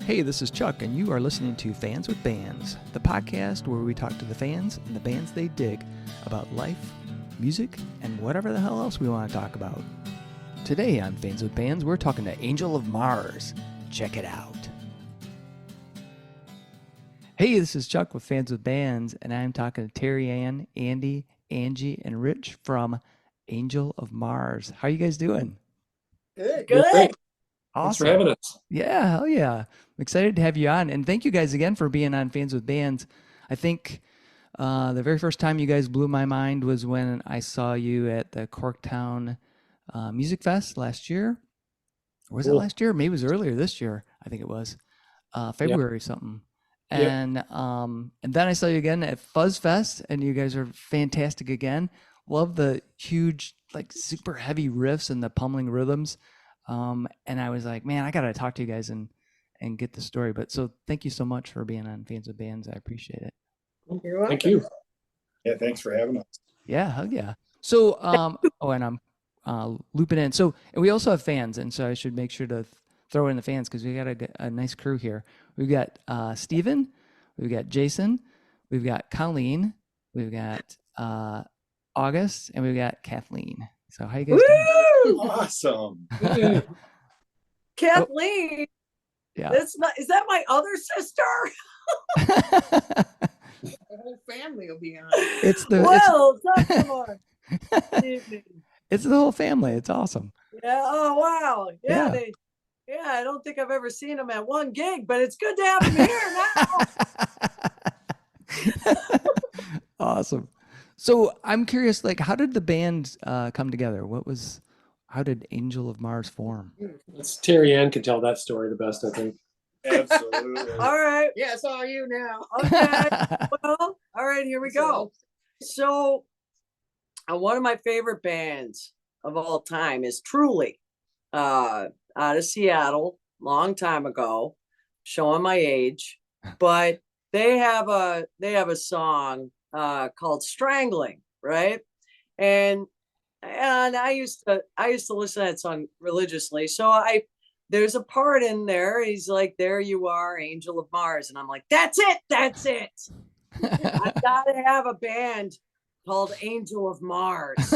Hey, this is Chuck, and you are listening to Fans with Bands, the podcast where we talk to the fans and the bands they dig about life, music, and whatever the hell else we want to talk about. Today on Fans with Bands, we're talking to Angel of Mars. Check it out. Hey, this is Chuck with Fans with Bands, and I'm talking to Terry Ann, Andy, Angie, and Rich from Angel of Mars. How are you guys doing? Good. Great. Awesome. Thanks for having us. Yeah, hell yeah. I'm excited to have you on. And thank you guys again for being on Fans with Bands. I think the very first time you guys blew my mind was when I saw you at the Corktown Music Fest last year. Or was it last year? Maybe it was earlier this year. I think it was February something. And then I saw you again at Fuzz Fest, and you guys are fantastic again. Love the huge, like super heavy riffs and the pummeling rhythms. And I was like, man, I gotta talk to you guys and get the story. But so thank you so much for being on Fans with Bands. I appreciate it. You're welcome. Thank you. Yeah, thanks for having us. Yeah, hell yeah. So and I'm looping in. So, and we also have fans, and so I should make sure to throw in the fans because we got a nice crew here. We've got Steven, we've got Jason, we've got Colleen, we've got August, and we've got Kathleen. So how you guys doing? Awesome. Kathleen. Yeah. Is that my other sister? The whole family will be on. It's the it's the whole family. It's awesome. Yeah. Oh wow. Yeah. I don't think I've ever seen them at one gig, but it's good to have them here now. Awesome. So I'm curious, like, how did the band come together? How did Angel of Mars form? Terry Ann can tell that story the best, I think. Absolutely. All right. Yeah, it's all you now. Okay. Well, all right, here we go. So one of my favorite bands of all time is Truly, out of Seattle, long time ago, showing my age, but they have a song called Strangling, right? And I used to listen to that song religiously. So there's a part in there. He's like, "There you are, Angel of Mars," and I'm like, "That's it. I've got to have a band called Angel of Mars."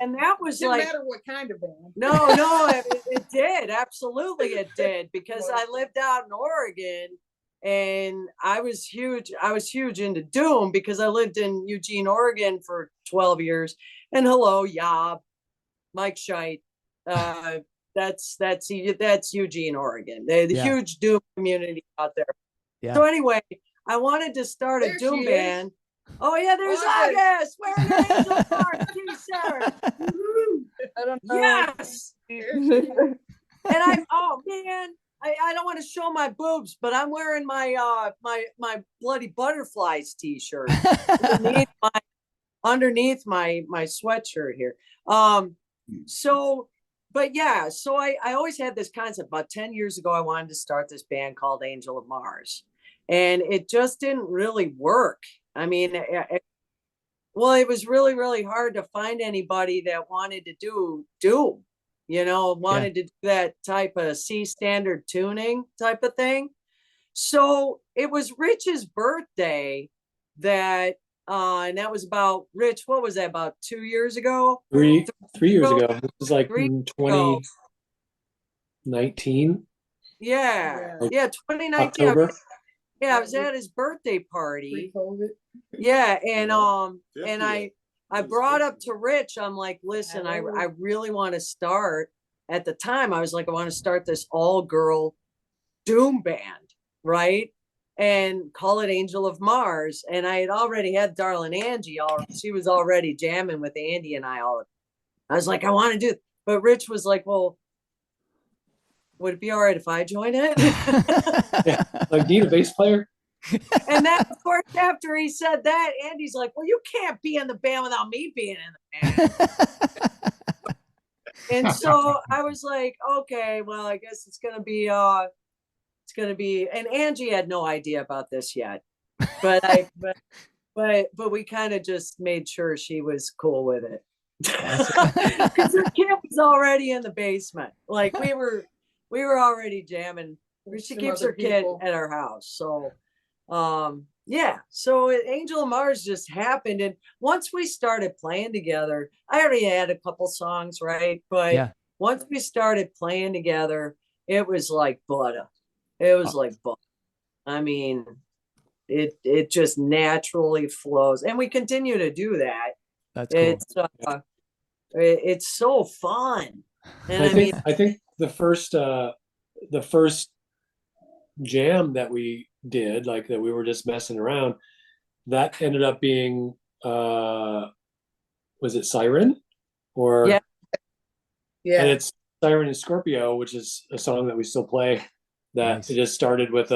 and that was Didn't like, matter what kind of band. no, it did. Absolutely, it did, because I lived out in Oregon. And I was huge into Doom because I lived in Eugene, Oregon for 12 years. And hello, Yob, Mike Scheit. That's Eugene, Oregon. The huge Doom community out there. Yeah. So anyway, I wanted to start a Doom band. Oh yeah, there's August. Wearing an Angel Mars t-shirt. I don't know. Yes. And oh man. I don't want to show my boobs, but I'm wearing my my Bloody Butterflies t-shirt underneath my sweatshirt here. So I always had this concept. About 10 years ago, I wanted to start this band called Angel of Mars, and it just didn't really work. I mean, it was really, really hard to find anybody that wanted to do Doom. Wanted to do that type of C standard tuning type of thing. So it was Rich's birthday and that was about, Rich, what was that, about 2 years ago? 3 years ago. It was like 2019. Yeah, 2019. October. I was at his birthday party. Pre-COVID. Yeah, and I brought up to Rich, I'm like, listen, I really want to start. At the time, I was like, I want to start this all-girl Doom band, right? And call it Angel of Mars. And I had already had darling Angie. She was already jamming with Andy and I all. I was like, I want to do it. But Rich was like, well, would it be all right if I join it? Yeah. Like, need a bass player? And then, of course, after he said that, Andy's like, well, you can't be in the band without me being in the band. And so I was like, okay, well, I guess it's going to be, and Angie had no idea about this yet, but but we kind of just made sure she was cool with it. Because her kid was already in the basement. Like we were already jamming she Some keeps other her kid people. at our house. So, yeah. So Angel of Mars just happened, and once we started playing together, I already had a couple songs, right? But Yeah. once we started playing together, it was like butter. It was like butter. I mean, it just naturally flows, and we continue to do that. That's cool. It's so fun, and I I mean, think the first jam that we did, like that we were just messing around, that ended up being was it Siren? Or Yeah. Yeah. and it's Siren and Scorpio, which is a song that we still play. That Nice. it just started with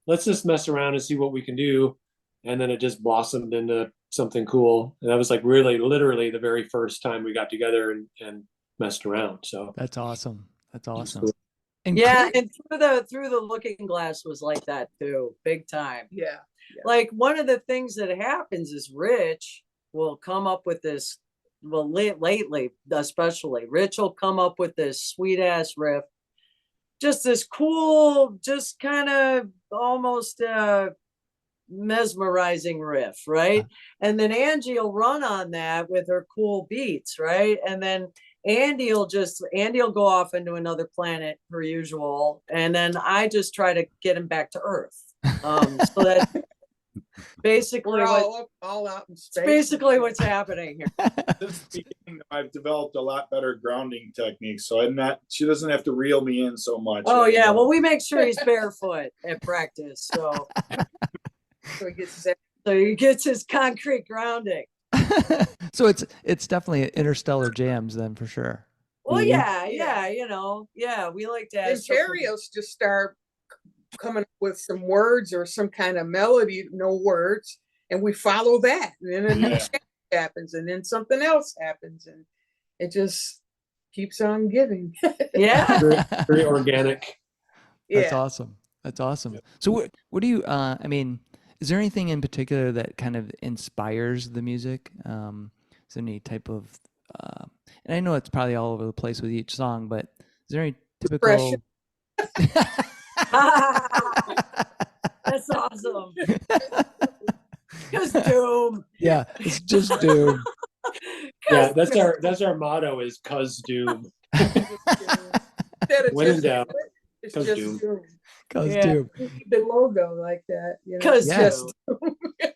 let's just mess around and see what we can do. And then it just blossomed into something cool. And that was like really literally the very first time we got together and messed around. So That's awesome. That's awesome. cool. And yeah, Chris- and through the Looking Glass was like that too, big time. Yeah. Like one of the things that happens is Rich will come up with this. Well, lately, especially, Rich will come up with this sweet ass riff, just this cool, just kind of almost mesmerizing riff, right? And then Angie will run on that with her cool beats, right? And then Andy will go off into another planet per usual, and then I just try to get him back to Earth. So that basically We're what all out in it's space. basically what's happening here. Since the beginning, I've developed a lot better grounding techniques, so she doesn't have to reel me in so much. Oh yeah, anymore. well we make sure he's barefoot at practice, so he gets his concrete grounding. so it's definitely interstellar jams then for sure. Well, Mhm. yeah, we like to have And Terrios just start coming up with some words or some kind of melody, no words, and we follow that. And then a new Yeah. change happens, and then something else happens, and it just keeps on giving. Yeah. Very organic. That's Yeah. awesome. That's awesome. So what do you I mean, is there anything in particular that kind of inspires the music? Is there any type of and I know it's probably all over the place with each song, but is there any typical That's awesome. Just doom. Yeah, it's just doom. Yeah, that's our motto is cuz doom. Instead of When in just doubt, it's 'cause just doom. doom. Cause Yeah. doom. We need the logo like that, you know. Because Yeah. just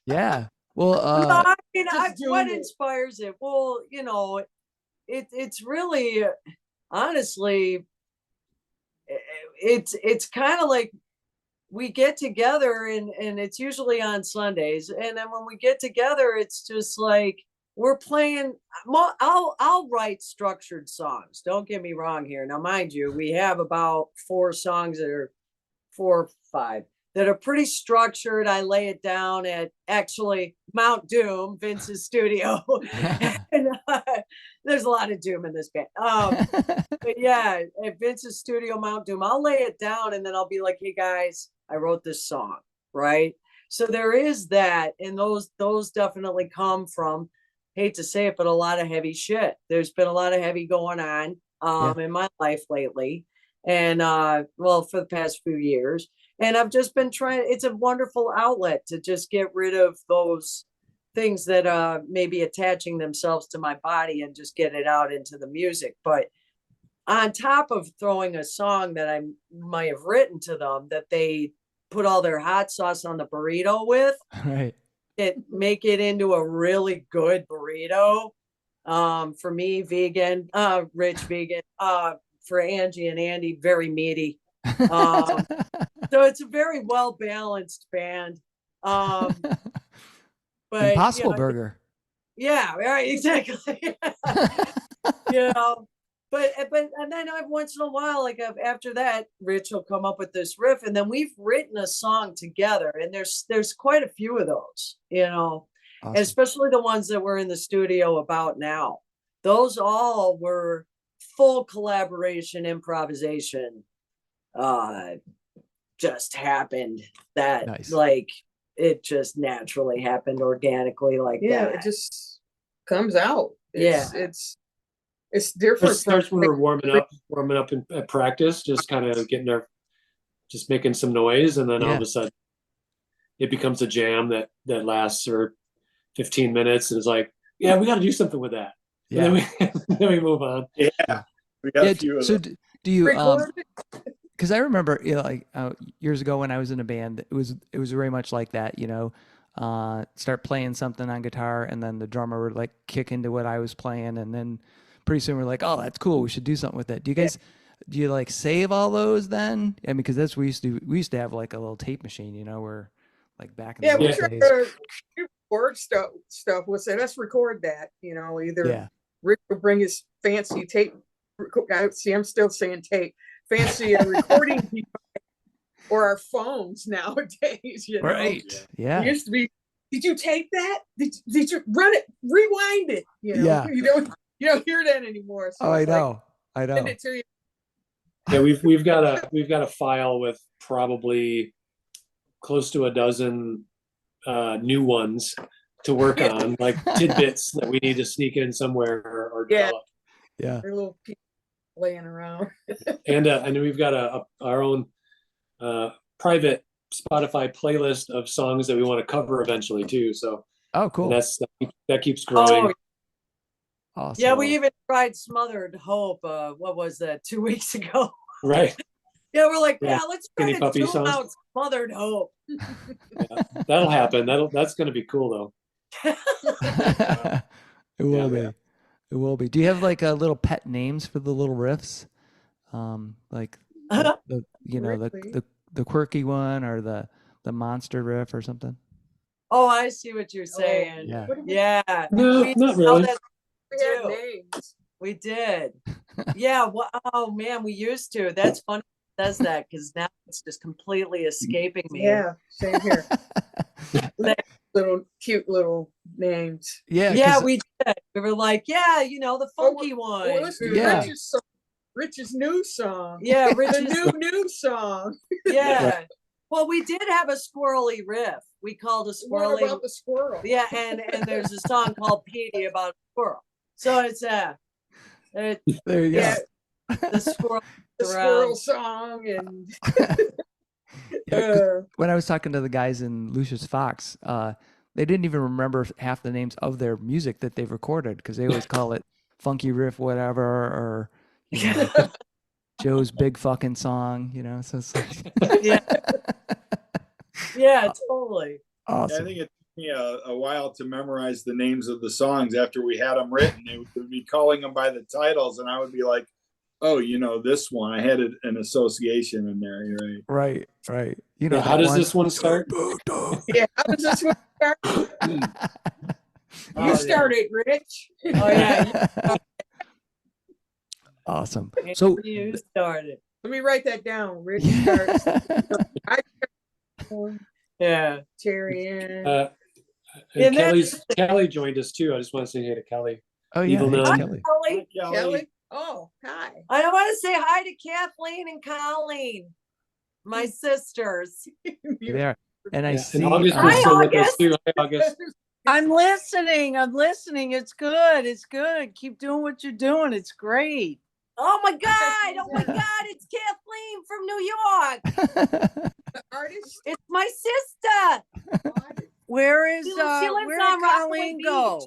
Yeah. Well, no, I mean, just what doom it. inspires it? Well, it's really honestly, it's kind of like we get together and it's usually on Sundays, and then when we get together, it's just like we're playing. I'll write structured songs. Don't get me wrong here. Now, mind you, we have about 4 songs that are 4 or 5 that are pretty structured. I lay it down at actually Mount Doom, Vince's studio. And, there's a lot of doom in this band. But yeah, at Vince's studio, Mount Doom, I'll lay it down and then I'll be like, hey guys, I wrote this song, right? So there is that, and those definitely come from, hate to say it, but a lot of heavy shit. There's been a lot of heavy going on in my life lately. And well, for the past few years. And I've just been trying, it's a wonderful outlet to just get rid of those things that may be attaching themselves to my body and just get it out into the music. But on top of throwing a song that I might have written to them that they put all their hot sauce on the burrito with, Right. make it into a really good burrito. For me, vegan, rich vegan, for Angie and Andy, very meaty. So it's a very well balanced band. But Impossible Burger. Yeah, right, exactly. But and then once in a while, like after that, Rich will come up with this riff, and then we've written a song together, and there's quite a few of those, Awesome. especially the ones that we're in the studio about now. Those all were full collaboration, improvisation. Just happened that Nice. like it just naturally happened organically like Yeah, that. it just comes out. It's It different. starts when we're warming up at practice, just kind of getting our just making some noise, and then all Yeah. of a sudden it becomes a jam that lasts for 15 minutes, and it's like, yeah, we got to do something with that. Yeah. And then we then we move on. Yeah. We got Yeah. a few of So them. do you Record it. because I remember, like years ago when I was in a band, it was very much like that. Start playing something on guitar, and then the drummer would like kick into what I was playing, and then pretty soon we're like, oh, that's cool. We should do something with it. Do you like save all those then? I mean, because that's what we used to have like a little tape machine, where like back in Yeah, the we old try days. to record stuff. We'll say, let's record that, either Yeah. Rick will bring his fancy tape. I'm still saying tape. Fancy recording device, or our phones nowadays, Right. It Yeah. used to be, did you tape that? Did you run it? Rewind it. Yeah. You don't hear that anymore. So Oh, I it's like, know. I send know. it to you. Yeah, we've got a file with probably close to a dozen new ones to work Yeah. on, like tidbits that we need to sneak in somewhere or Yeah. develop. Yeah. They're little people laying around. And then we've got our own private Spotify playlist of songs that we want to cover eventually too. So Oh, cool. that keeps growing. Oh, Awesome. yeah, we even tried Smothered Hope. What was that, 2 weeks ago? Right. Yeah, we're like, Yeah, let's try Skinny to Puppy tune songs. out Smothered Hope. That'll happen. That's going to be cool though. It will be. It will be. Do you have like little pet names for the little riffs? Like the Really? the quirky one or the monster riff or something? Oh, I see what you're saying. Yeah. What do we- Yeah, No, we not know really. that we had too. names. we did. Yeah. Well, oh man, we used to. That's funny. It says that because now it's just completely escaping me. Yeah, same here. Little cute little names. Yeah. Yeah, 'cause- we did. We were like, yeah, the funky one. Well, let's do Yeah. Rich's song. Rich's new song. Yeah, The Rich's. new song. Yeah. Well, we did have a squirrely riff. We called a What squirrely. about the squirrel? Yeah, and there's a song called Petey about a squirrel. So it's there you go. Yeah, the squirrel. the around. squirrel song and Yeah, 'cause when I was talking to the guys in Lucius Fox, they didn't even remember half the names of their music that they've recorded because they always call it Funky Riff whatever or Joe's Big Fucking Song, So it's like Yeah. Yeah, totally. awesome. I think it took me a while to memorize the names of the songs after we had them written. They would be calling them by the titles, and I would be like, "Oh, this one." I had an association in there. You're right. Right, right. Yeah, how that does one- this one start? yeah. How does this one start? Oh, You yeah. started, Rich. Oh yeah, Awesome. So you started. Let me write that down. Rich starts. Yeah. Terry Ann. And And that's- Kelly joined us too. I just want to say hey to Kelly. oh yeah, Evil hey, Nun. Kelly. Kelly. Kelly. Oh, hi. I want to say hi to Kathleen and Colleen, my sisters. They are. And I Yeah, see and August Hi, is still with us August. too. Hi, August. I'm listening. It's good. It's good. Keep doing what you're doing. It's great. Oh my God! Oh my God! It's Kathleen from New York. Artist. It's my sister. Where is She lives where on did Rockaway Colleen Beach. go?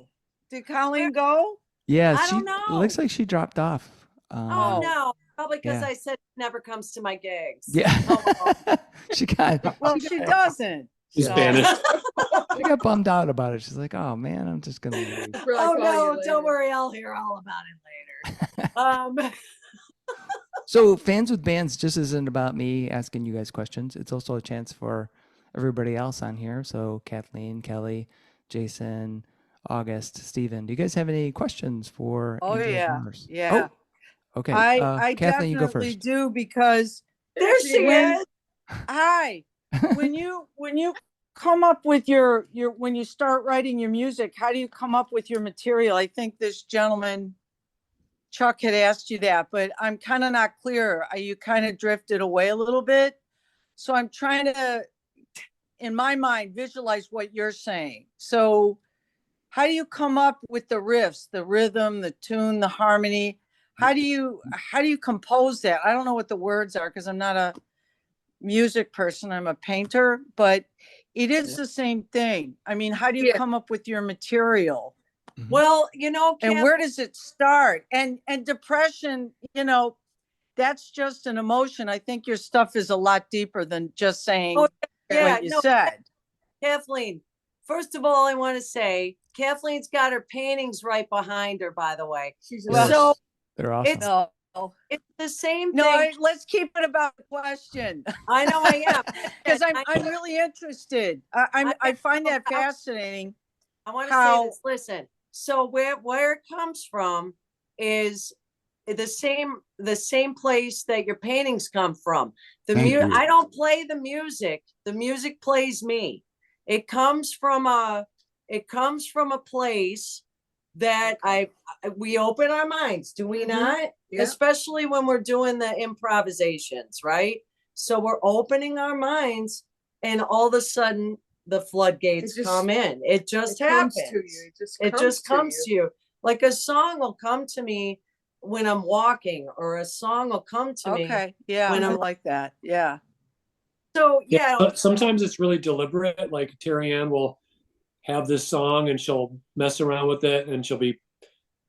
Did Colleen go? yeah, I she don't know. looks like she dropped off. Oh no! Probably because yeah. I said she never comes to my gigs. Yeah. Oh, she got Well, she doesn't. She's So- banished. she got bummed out about it. She's like, "Oh man, I'm just gonna leave." Oh no! Don't worry, I'll hear all about it later. So, Fans with Bands just isn't about me asking you guys questions. It's also a chance for everybody else on here. So, Kathleen, Kelly, Jason, August, Steven. Do you guys have any questions for Oh Angel of yeah. Mars? Yeah. Oh, okay. I Kathleen, you go definitely first. do because There she When- is. hi. when you come up with your when you start writing your music, how do you come up with your material? I think this gentleman Chuck had asked you that, but I'm kind of not clear. You kind of drifted away a little bit. So I'm trying to, in my mind, visualize what you're saying. So how do you come up with the riffs, the rhythm, the tune, the harmony? How do you compose that? I don't know what the words are because I'm not music person. I'm a painter, but it is the same thing. I mean, how do you Yeah. come up with your material? Well, And where does it start? And depression, that's just an emotion. I think your stuff is a lot deeper than just saying Oh, yeah, what you no, said. Kathleen, first of all, I want to say Kathleen's got her paintings right behind her, by the way. She's Well, So They're awesome. it's No, it's the same no, thing. let's keep it about the question. I know I am. Because I I'm really interested. I find that fascinating. I want to how- say this. Listen, so where it comes from is the same place that your paintings come from. Thank you. I don't play the music. The music plays me. It comes from a place that we open our minds, do we not? Yeah. Especially when we're doing the improvisations, right? So we're opening our minds, and all of a sudden the floodgates It just- come in. It just It comes happens. to you. It just comes to you. Like a song will come to me when I'm walking, or a song will come to me. Okay, yeah, when I I'm- like that. Yeah. So yeah, But sometimes it's really deliberate. Like Terry Ann will have this song and she'll mess around with it, and she'll be,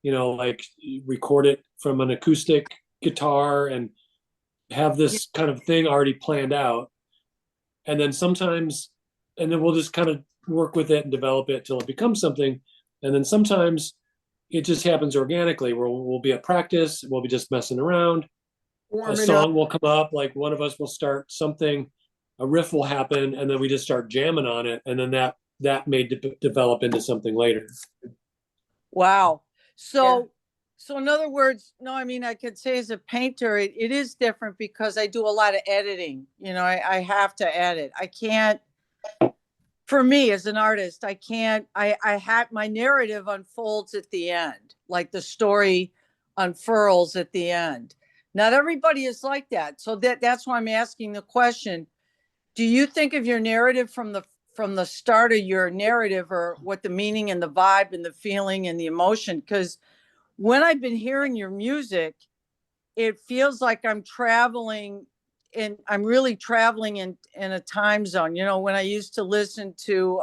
like record it from an acoustic guitar and have this kind of thing already planned out. And then we'll just kind of work with it and develop it till it becomes something. And then sometimes it just happens organically, where we'll be at practice, we'll be just messing around. A Warming song up. will come up, like one of us will start something, a riff will happen, and then we just start jamming on it, and then that may develop into something later. Wow. So in other words, no, I mean, I could say as a painter, it is different because I do a lot of editing. I have to edit. I can't, for me as an artist, I can't, I had my narrative unfolds at the end, like the story unfurls at the end. Not everybody is like that. So that's why I'm asking the question. Do you think of your narrative from the start of your narrative, or what the meaning and the vibe and the feeling and the emotion? Because when I've been hearing your music, it feels like I'm traveling, and I'm really traveling in a time zone. When I used to listen to,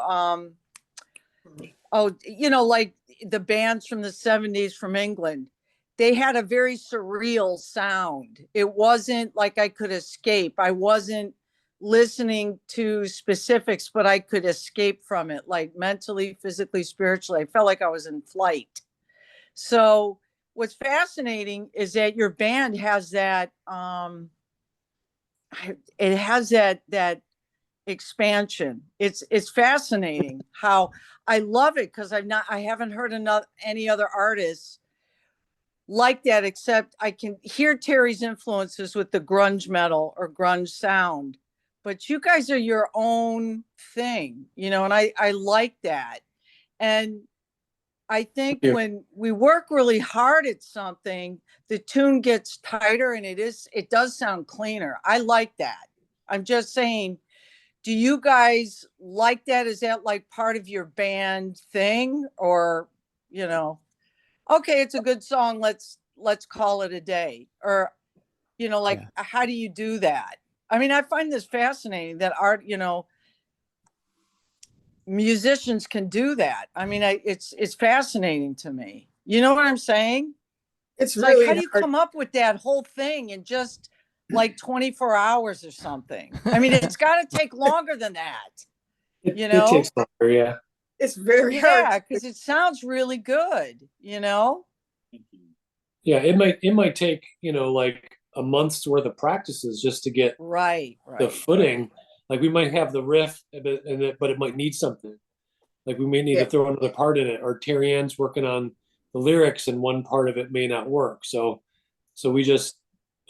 like the bands from the 70s from England, they had a very surreal sound. It wasn't like I could escape. I wasn't listening to specifics, but I could escape from it, like mentally, physically, spiritually. I felt like I was in flight. So what's fascinating is that your band has that, it has that expansion. It's fascinating how I love it, because I haven't heard any other artists like that, except I can hear Terry's influences with the grunge metal or grunge sound, but you guys are your own thing, and I like that. And I think when we work really hard at something, the tune gets tighter, and it does sound cleaner. I like that. I'm just saying, do you guys like that? Is that like part of your band thing, or, okay, it's a good song, let's call it a day? Or, how do you do that? I mean, I find this fascinating that art, musicians can do that. I mean, it's fascinating to me. You know what I'm saying? It's It's like, really how do you hard. come up with that whole thing in just like 24 hours or something? I mean, it's got to take longer than that. It It takes longer, yeah. It's very Yeah, hard. because it sounds really good, Yeah, it might take, like a month's worth of practices just to get Right. the footing. Like we might have the riff, but it might need something. Like we may need to throw another part in it, or Terry Ann's working on the lyrics and one part of it may not work. So we just,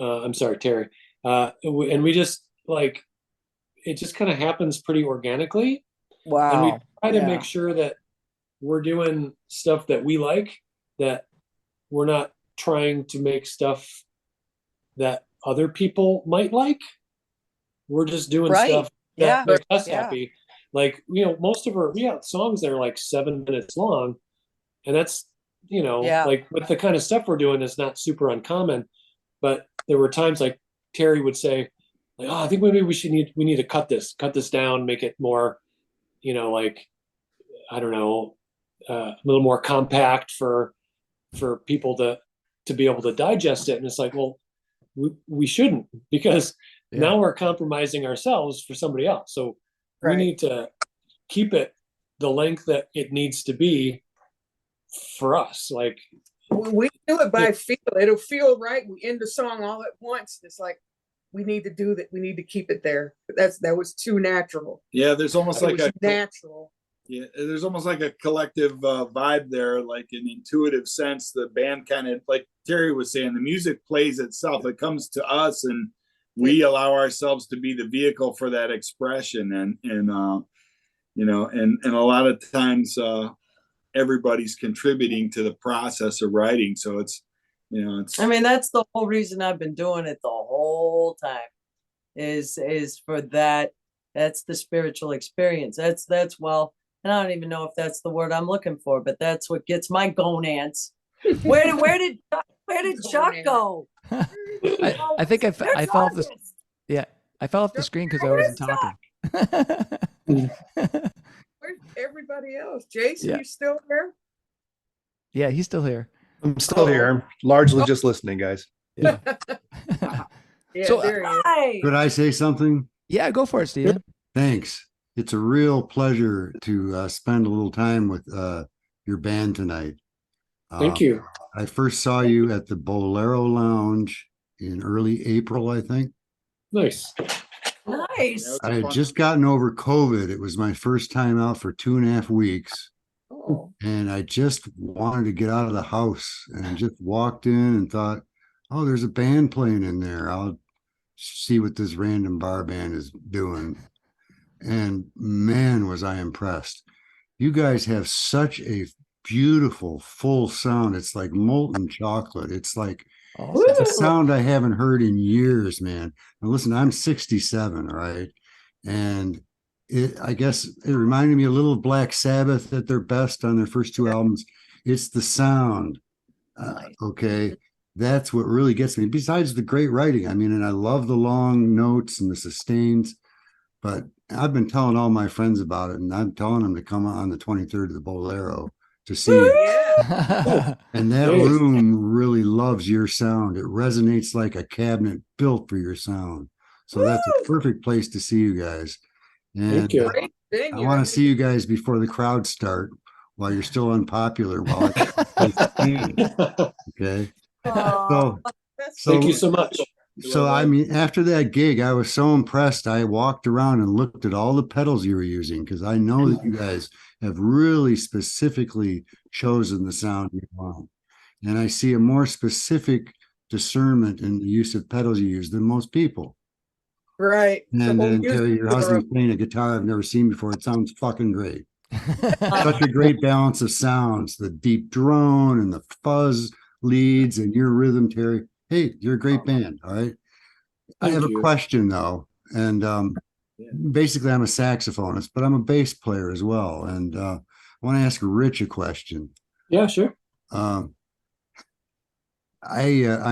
I'm sorry, Terry. And we just like, it just kind of happens pretty organically. Wow. And we try to Yeah. make sure that we're doing stuff that we like, that we're not trying to make stuff that other people might like. We're just doing Right. stuff Yeah. that makes us Yeah. happy. Like, most of we have songs that are like 7 minutes long, and that's, Yeah. like with the kind of stuff we're doing is not super uncommon. But there were times like Terry would say, like, oh, I think maybe we need to cut this down, make it more, like, I don't know, a little more compact for people to be able to digest it. And it's like, well, we shouldn't, because now we're compromising ourselves for somebody else. So we Right. need to keep it the length that it needs to be for us. Like, We do it by feel. It'll feel right. We end the song all at once. It's like we need to do that. We need to keep it there. That was too natural. Yeah, there's almost It like was a natural. yeah, there's almost like a collective vibe there, like an intuitive sense. The band kind of, like Terry was saying, the music plays itself. It comes to us, and we allow ourselves to be the vehicle for that expression. And and a lot of times everybody's contributing to the process of writing. So it's I mean, that's the whole reason I've been doing it the whole time is for that. That's the spiritual experience. That's well, and I don't even know if that's the word I'm looking for, but that's what gets my gonads. Where did Chuck go? I think I fell off the I fell off the screen because I wasn't talking. Where's everybody else? Jason, Yeah. you still there? Yeah, he's still here. I'm still here. I'm largely just listening, guys. Yeah, Yeah, So, there he is. Hi. Could I say something? yeah, go for it, Steven. Thanks. It's a real pleasure to spend a little time with your band tonight. thank you. I first saw you at the Bolero Lounge in early April, I think. Nice. Nice. I had just gotten over COVID. It was my first time out for 2.5 weeks. Oh, And I just wanted to get out of the house and just walked in and thought, oh, there's a band playing in there. I'll see what this random bar band is doing. And man, was I impressed. You guys have such a beautiful, full sound. It's like molten chocolate. It's like it's a sound I haven't heard in years, man. Now listen, I'm 67, right? And I guess it reminded me a little of Black Sabbath at their best on their first 2 albums. It's the sound. Okay. That's what really gets me, besides the great writing. I mean, and I love the long notes and the sustains, but I've been telling all my friends about it, and I'm telling them to come on the 23rd to the Bolero to see it. yeah. And that Nice. room really loves your sound. It resonates like a cabinet built for your sound. So that's a perfect place to see you guys. And Thank you. Great venue. I want to see you guys before the crowds start, while you're still unpopular. While okay. So, That's Thank you so much. so I mean, after that gig, I was so impressed. I walked around and looked at all the pedals you were using, because I know that you guys have really specifically chosen the sound you want. And I see a more specific discernment in the use of pedals you use than most people. right. The And whole then music Terry, your is husband's playing a guitar I've never seen before. It sounds fucking great. Such a great balance of sounds, the deep drone and the fuzz leads and your rhythm, Terry. Hey, you're a great band. All right. I Thank have you. a question though. And Yeah. basically I'm a saxophonist, but I'm a bass player as well. And I want to ask Rich a question. Yeah, sure. I'm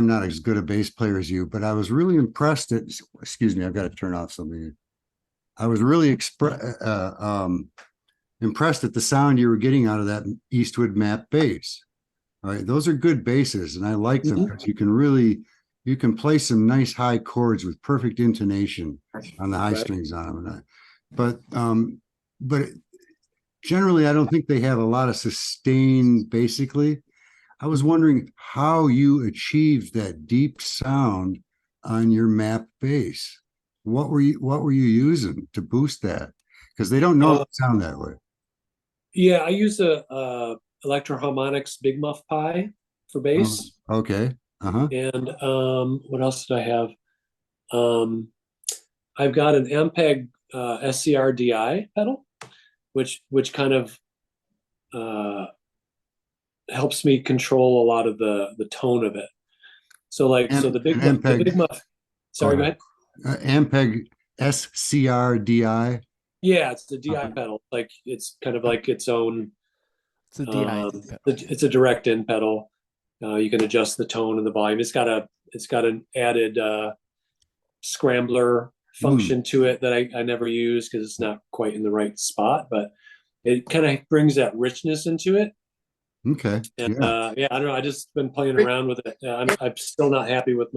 not as good a bass player as you, but I was really impressed at, excuse me, I've got to turn off something. I was really impressed at the sound you were getting out of that Eastwood Map bass. All right, those are good basses, and I like them because you can play some nice high chords with perfect intonation on the high Right. strings on them. But generally, I don't think they have a lot of sustain. Basically, I was wondering how you achieved that deep sound on your Map bass. What were you using to boost that? Because they don't know it sound that way. Yeah, I use a Electro Harmonix Big Muff Pi for bass. Okay. Uh-huh. And what else did I have? I've got an Ampeg SCR DI pedal, which kind of helps me control a lot of the tone of it. So the big muff. Sorry, go ahead. Ampeg SCR-DI. Yeah, it's the DI pedal. Like it's kind of like its own. It's a DI. It's a direct in pedal. You can adjust the tone and the volume. It's got an added scrambler function to it that I never use because it's not quite in the right spot, but it kind of brings that richness into it. Okay. And Yeah. yeah, I don't know. I just been playing around with it. I'm still not happy with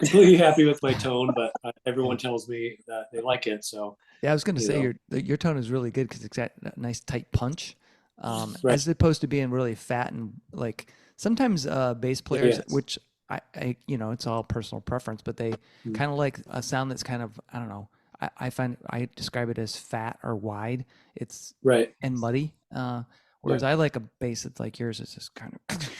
completely happy with my tone, but everyone tells me that they like it. So Yeah, I was going to you say know. your tone is really good because it's got a nice tight punch, Right. as opposed to being really fat and like sometimes bass players, Yes. which I it's all personal preference, but they Mm. kind of like a sound that's kind of I don't know. I find I describe it as fat or wide. It's Right. and muddy. Whereas I like a bass that's like yours. It's just kind of.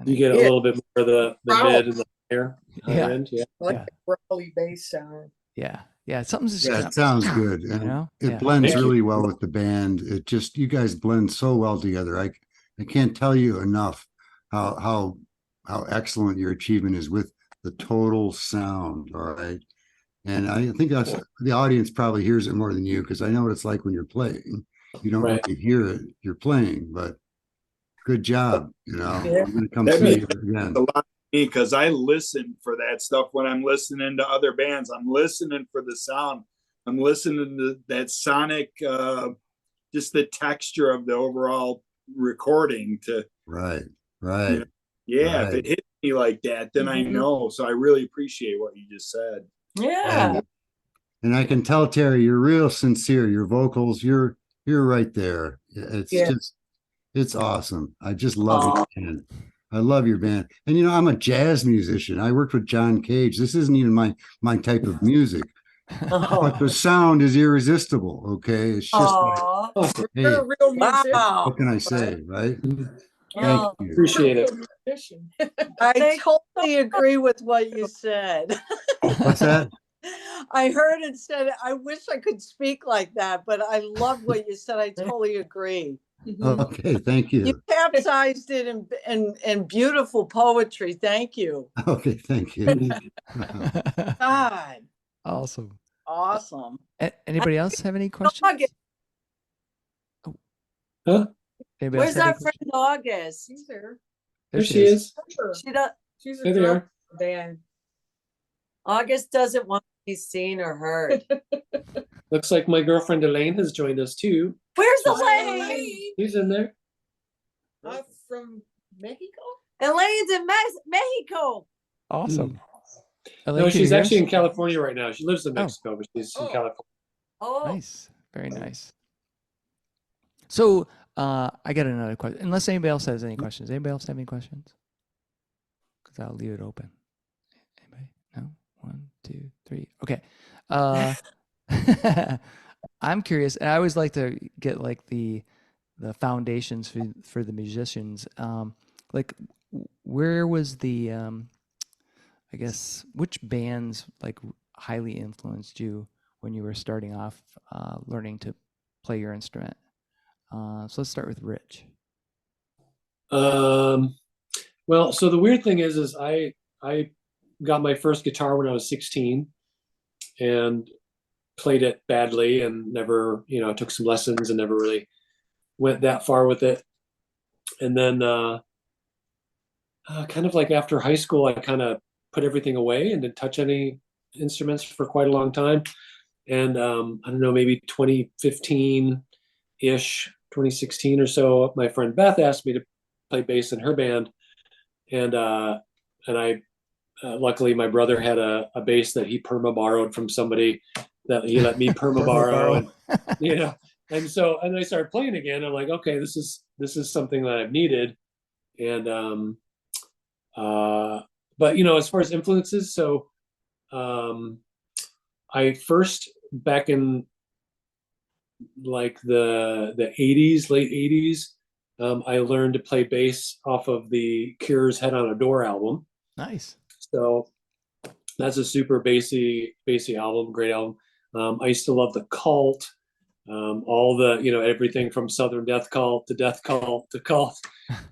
You get a Yeah. little bit more of the Wow. mid and the higher Yeah. end. Yeah. I like Yeah. the growly bass sound. Yeah. Something's just Yeah, kinda- it sounds good. And know? it Yeah. blends Thank you. really well with the band. It just, you guys blend so well together. I can't tell you enough how excellent your achievement is with the total sound. All right. And I think that's the audience probably hears it more than you because I know what it's like when you're playing. You don't Right. really hear it. You're playing, but good job. Yeah. I'm gonna come That see means you again. a lot to me because I listen for that stuff when I'm listening to other bands. I'm listening for the sound. I'm listening to that sonic, just the texture of the overall recording to, Right, you right. know, yeah, if Right. it hits me like that, then I Mhm. know. So I really appreciate what you just said. Yeah. And I can tell, Terry, you're real sincere. Your vocals, you're right there. It's Yeah. just it's awesome. I just love Aw. your band. I love your band. And I'm a jazz musician. I worked with John Cage. This isn't even my type of music, but the sound is irresistible. Okay. It's just like, Aw. Awesome. hey, You're a real musician. Wow. what can I say? Right? Thank Oh, you. Appreciate it. Musician. I Thank you totally agree with what you said. What's that? I heard it said, I wish I could speak like that, but I love what you said. I totally agree. Mhm. Okay, thank You you. capsized it in beautiful poetry. Thank you. Okay, thank you. God, Awesome. awesome. Anybody else have any questions? August. Huh? Anybody Where's else have our any friend questions? August? She's there. There she is. She does. She's a There they drummer are. in the band. August doesn't want to be seen or heard. Looks like my girlfriend Elaine has joined us too. Where's Hi, Elaine? He's in there. From Mexico? Elaine's in Mexico. Awesome. No, Elaine, can you she's hear actually us? in California right now. She lives in Oh. Mexico, but she's in Oh. California. Oh, Nice. Very nice. So I got another question. Unless anybody else has any questions. Anybody else have any questions? Because I'll leave it open. Anybody? No? 1, 2, 3. Okay. I'm curious, and I always like to get like the foundations for the musicians. Like where was the I guess which bands like highly influenced you when you were starting off learning to play your instrument? So let's start with Rich. Well, so the weird thing is I got my first guitar when I was 16 and played it badly and never, took some lessons and never really went that far with it. And then kind of like after high school, I kind of put everything away and didn't touch any instruments for quite a long time. And I don't know, maybe 2015-ish, 2016 or so, my friend Beth asked me to play bass in her band. And I luckily my brother had a bass that he perma borrowed from somebody that he let me perma borrow, and and I started playing again. I'm like, okay, this is something that I've needed. And but as far as influences, so I first, back in like the 80s, late 80s, I learned to play bass off of the Cure's Head on a Door album. Nice. So that's a super bassy album, great album. I used to love the Cult, all the everything from Southern Death Cult to Death Cult to Cult.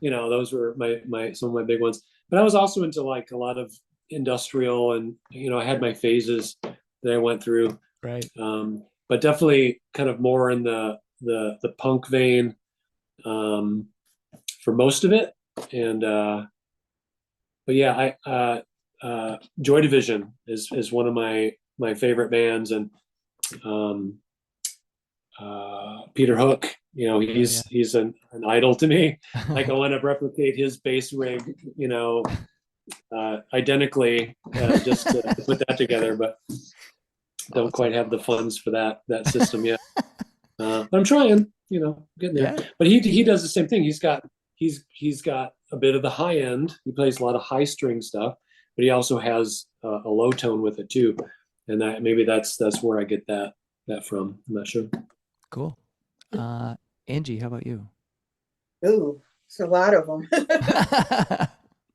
Those were my some of my big ones. But I was also into like a lot of industrial, and I had my phases that I went through. Right. But definitely kind of more in the punk vein for most of it. And but yeah, Joy Division is one of my favorite bands, and Peter Hook, you know, he's an idol to me. Like I want to replicate his bass rig, you know, identically, just to put that together, but don't quite have the funds for that system yet. But I'm trying, you know, getting there. Yeah. But he does the same thing. He's got a bit of the high end. He plays a lot of high string stuff, but he also has a low tone with it too. And that maybe that's where I get that from. I'm not sure. Cool. Angie, how about you? Ooh, it's a lot of them,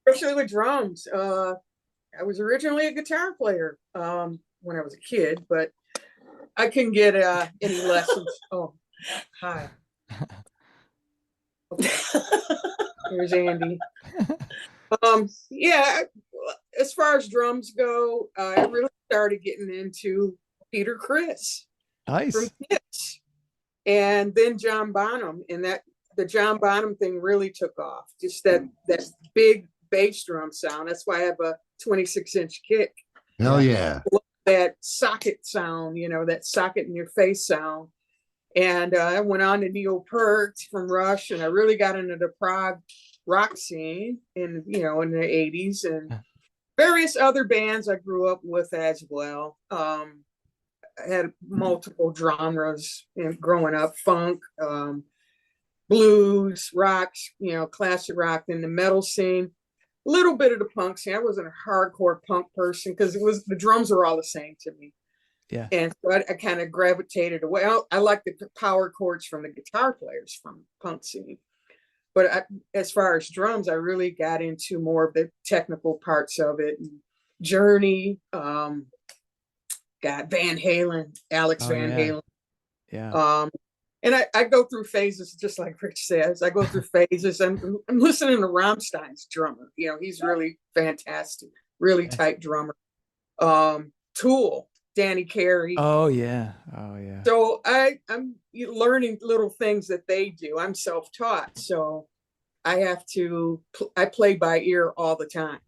especially with drums. I was originally a guitar player when I was a kid, but I couldn't get any lessons. Oh, hi. Okay. Here's Andy. Yeah, as far as drums go, I really started getting into Peter Criss Nice. from Kiss, and then John Bonham, and the John Bonham thing really took off. Just that big bass drum sound. That's why I have a 26-inch kick. Hell yeah. That socket sound, you know, that socket in your face sound. And I went on to Neil Peart from Rush, and I really got into the prog rock scene in the 80s, and various other bands I grew up with as well. I had multiple genres growing up: funk, blues, rocks, classic rock, then the metal scene. A little bit of the punk scene. I wasn't a hardcore punk person because the drums were all the same to me. Yeah. And so I kind of gravitated away. I like the power chords from the guitar players from punk scene. But as far as drums, I really got into more of the technical parts of it. Journey, got Van Halen, Alex Van Halen. Yeah. And I go through phases, just like Rich says. I go through phases. I'm listening to Rammstein's drummer. He's really fantastic, really tight drummer. Tool, Danny Carey. Oh yeah. So I'm learning little things that they do. I'm self-taught, so I play by ear all the time.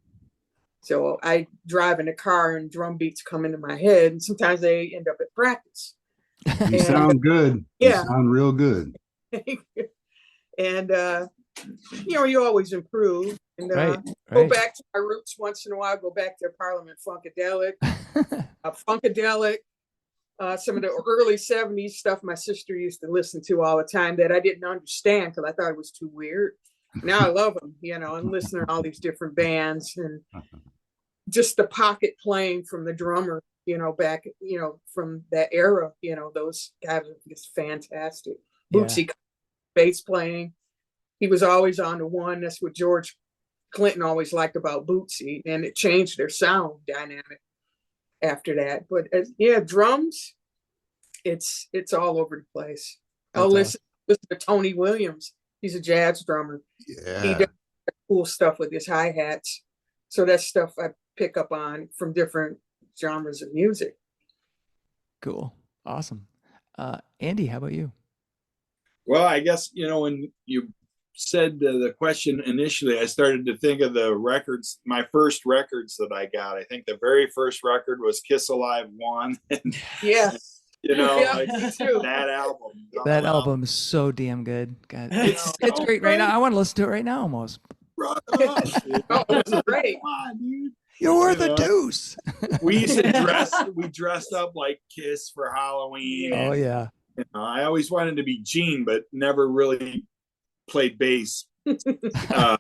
So I drive in a car and drum beats come into my head, and sometimes they end up at practice. You sound good. Yeah. You sound real good. And you always improve. And go back to my roots once in a while. Go back to Parliament Funkadelic, Funkadelic. Some of the early 70s stuff my sister used to listen to all the time that I didn't understand because I thought it was too weird. Now I love them, and listening to all these different bands and just the pocket playing from the drummer, back, from that era, those guys are just fantastic. Bootsy bass playing. He was always on the one. That's what George Clinton always liked about Bootsy, and it changed their sound dynamic after that. But drums, it's all over the place. I'll listen to Tony Williams. He's a jazz drummer. Yeah. He does cool stuff with his hi-hats. So that's stuff I pick up on from different genres of music. Cool. Awesome. Andy, how about you? Well, I guess, when you said the question initially, I started to think of the records, my first records that I got. I think the very first record was Kiss Alive 1. Yeah. Me too. That album. That album is so damn good. God, it's great right now. I want to listen to it right now almost. Brother, it's great. Come on, dude. You're the deuce. We used to dressed up like Kiss for Halloween. Oh yeah. I always wanted to be Gene, but never really played bass. I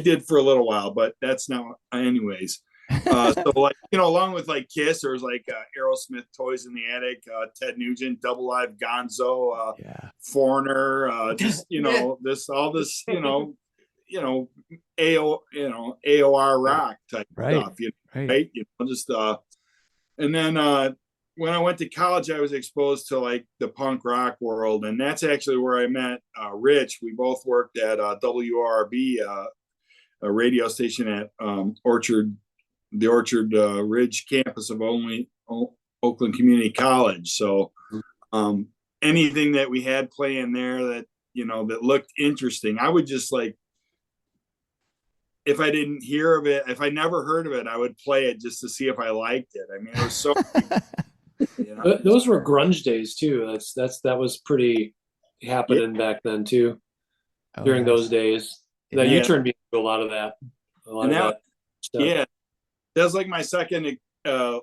did for a little while, but that's not anyways. So along with like Kiss, there was like Aerosmith, Toys in the Attic, Ted Nugent, Double Live Gonzo, Foreigner, AOR rock type stuff, right? And then when I went to college, I was exposed to like the punk rock world, and that's actually where I met Rich. We both worked at WRB, a radio station at the Orchard Ridge campus of Oakland Community College. So anything that we had playing there that that looked interesting, I would just like if I didn't hear of it, if I never heard of it, I would play it just to see if I liked it. I mean, it was so, you know, Those were grunge days too. That was pretty happening back then too. Oh, During nice. those days, now Yeah. you turned me into a lot of that. A lot And of now- that stuff. yeah, that was like my second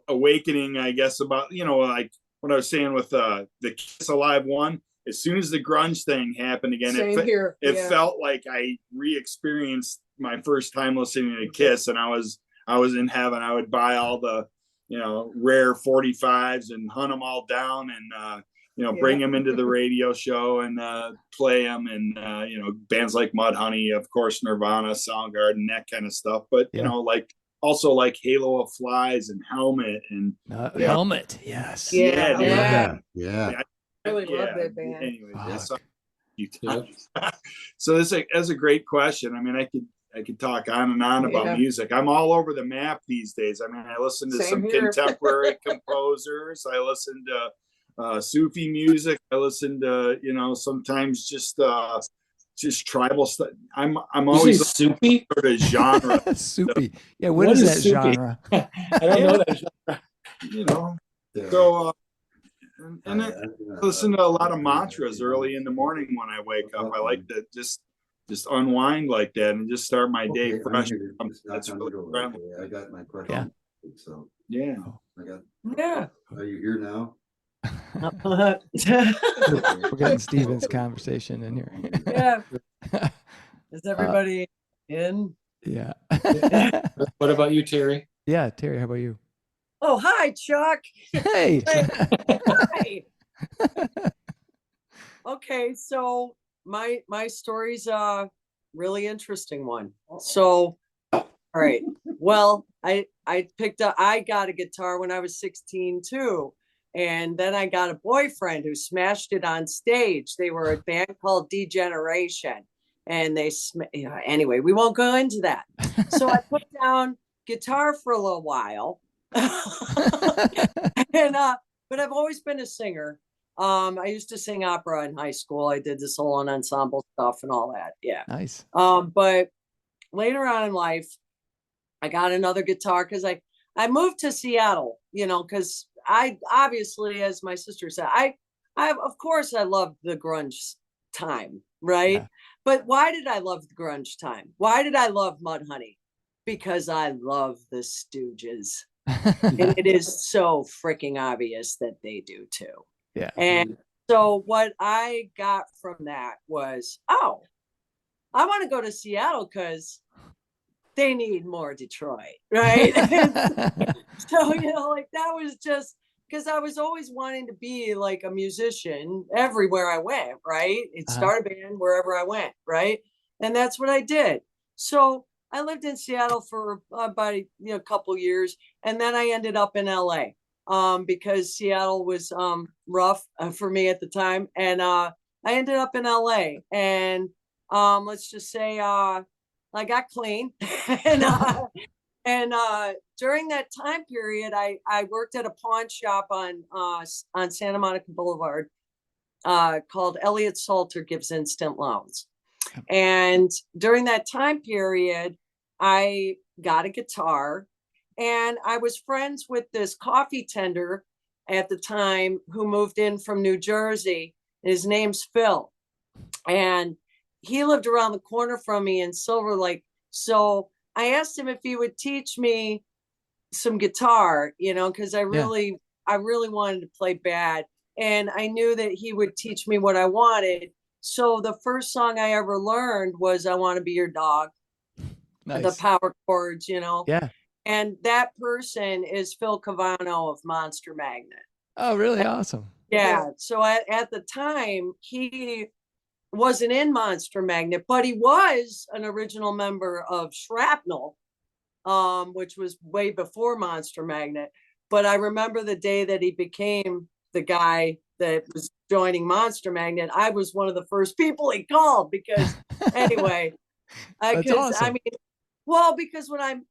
awakening, I guess, about, you know, like what I was saying with the Kiss Alive one. As soon as the grunge thing happened again, Same here. it Yeah. felt like I re-experienced my first time listening to Kiss, and I was in heaven. I would buy all the, you know, rare 45s and hunt them all down, and you know, bring them into the radio show and play them, and you know, bands like Mudhoney, of course, Nirvana, Soundgarden, that kind of stuff. But you Yeah. know, like also like Halo of Flies and Helmet, and Helmet. Yes. Yeah, Yeah, I love dude. that. Yeah. I really love that band. Anyway, that's Fuck. so that's a great question. I mean, I could talk on and on about Yeah. music. I'm all over the map these days. I mean, I listen to Same some here. contemporary composers. I listen to Sufi music. I listen to, you know, sometimes just tribal stuff. I'm You always say soupy? sort of genre, Soupy. Yeah. What What is is that soupy? genre? I don't know that. you know. So and I listen to a lot of mantras early in the morning when I wake up. I like to just unwind like that and just start my day fresh. That's really friendly. I got my question. Yeah. So Yeah. I got. Yeah. Are you here now? We're getting Steven's conversation in here. Yeah. Is everybody in? Yeah. What about you, Terry? Yeah. Terry, how about you? Oh, hi, Chuck. Hey. Hi. Okay, so my story's a really interesting one. So, all right. Well, I got a guitar when I was 16 too. And then I got a boyfriend who smashed it on stage. They were a band called Degeneration. And anyway, we won't go into that. So I put down guitar for a little while. And but I've always been a singer. I used to sing opera in high school. I did the solo and ensemble stuff and all that. Yeah. Nice. But later on in life, I got another guitar because I moved to Seattle, you know, because I obviously, as my sister said, I of course I loved the grunge time, right? Yeah. But why did I love the grunge time? Why did I love Mudhoney? Because I love the Stooges. And it is so freaking obvious that they do too. Yeah. And so what I got from that was, oh, I want to go to Seattle because they need more Detroit, right? So, you know, like that was just because I was always wanting to be like a musician everywhere I went, right? It started a band wherever I went, right? And that's what I did. So I lived in Seattle for about a couple years, and then I ended up in LA because Seattle was rough for me at the time, and I ended up in LA, and let's just say I got clean, and during that time period, I worked at a pawn shop on Santa Monica Boulevard called Elliott Salter Gives Instant Loans. And during that time period, I got a guitar, and I was friends with this coffee tender at the time who moved in from New Jersey. His name's Phil. And he lived around the corner from me in Silver Lake. So I asked him if he would teach me some guitar, you know, because I really wanted to play bad. And I knew that he would teach me what I wanted. So the first song I ever learned was I Want to Be Your Dog. Nice. The power chords, you know. Yeah. And that person is Phil Cavano of Monster Magnet. Oh, really? Awesome. Yeah. So at the time, he wasn't in Monster Magnet, but he was an original member of Shrapnel, which was way before Monster Magnet. But I remember the day that he became the guy that was joining Monster Magnet. I was one of the first people he called because anyway, That's awesome. I mean, well, because when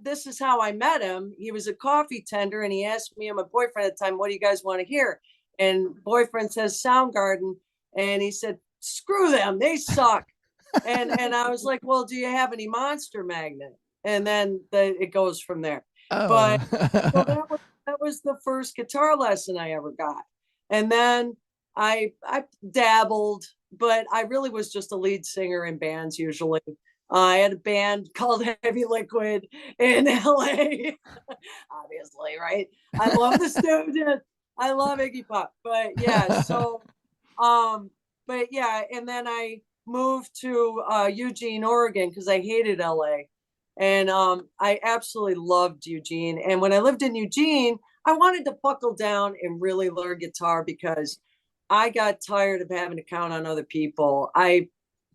this is how I met him. He was a coffee tender, and he asked me and my boyfriend at the time, "What do you guys want to hear?" And boyfriend says Soundgarden, and he said, "Screw them, they suck." And I was like, well, do you have any Monster Magnet? And then it goes from there. Oh. But so that was the first guitar lesson I ever got. And then I dabbled, but I really was just a lead singer in bands usually. I had a band called Heavy Liquid in LA, obviously, right? I love the Stooges. I love Iggy Pop, but yeah, so, but yeah, and then I moved to Eugene, Oregon, because I hated LA, and I absolutely loved Eugene. And when I lived in Eugene, I wanted to buckle down and really learn guitar because I got tired of having to count on other people. I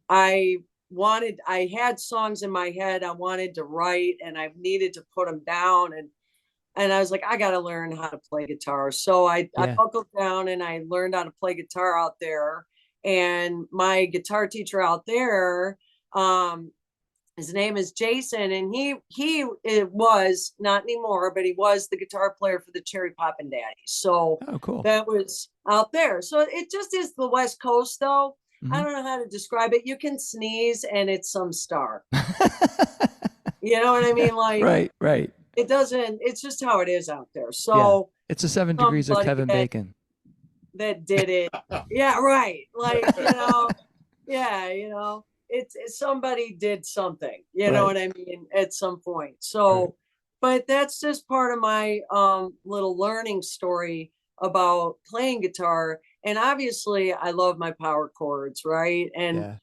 had songs in my head I wanted to write, and I needed to put them down, and I was like, I got to learn how to play guitar. So I buckled down and I learned how to play guitar out there. And my guitar teacher out there, his name is Jason, and it was not anymore, but he was the guitar player for the Cherry Poppin' Daddies. So Oh, cool. that was out there. So it just is the West Coast, though. Mhm. I don't know how to describe it. You can sneeze and it's some star. You know what I mean? Like, Right. it doesn't, it's just how it is out there. So It's a 7 degrees of somebody Kevin Bacon. that did it. Yeah, right. Like, yeah, it's somebody did something, you know Right. what I mean, at some point. So, Right. but that's just part of my little learning story about playing guitar. And obviously I love my power chords, right? And Yeah.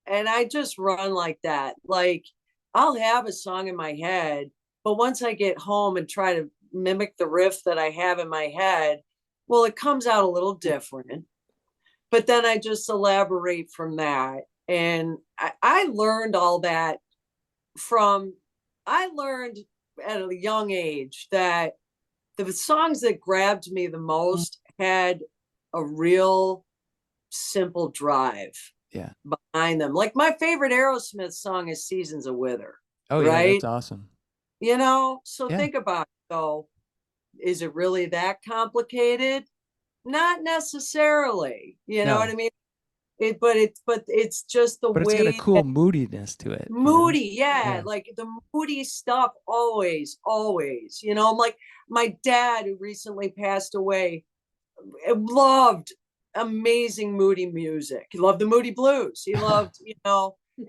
and I just run like that. Like, I'll have a song in my head, but once I get home and try to mimic the riff that I have in my head, well, it comes out a little different. But then I just elaborate from that. And I learned all that I learned at a young age that the songs that grabbed me the most had a real simple drive Yeah. behind them. Like, my favorite Aerosmith song is Seasons of Wither. Oh, yeah. Right? That's awesome. So Yeah. think about it, though. Is it really that complicated? Not necessarily. You know No. what I mean? But it's just the But it's way got a cool moodiness to it. moody, yeah, Yeah. like the moody stuff always. I'm like, my dad, who recently passed away, loved amazing moody music. He loved the Moody Blues. He loved,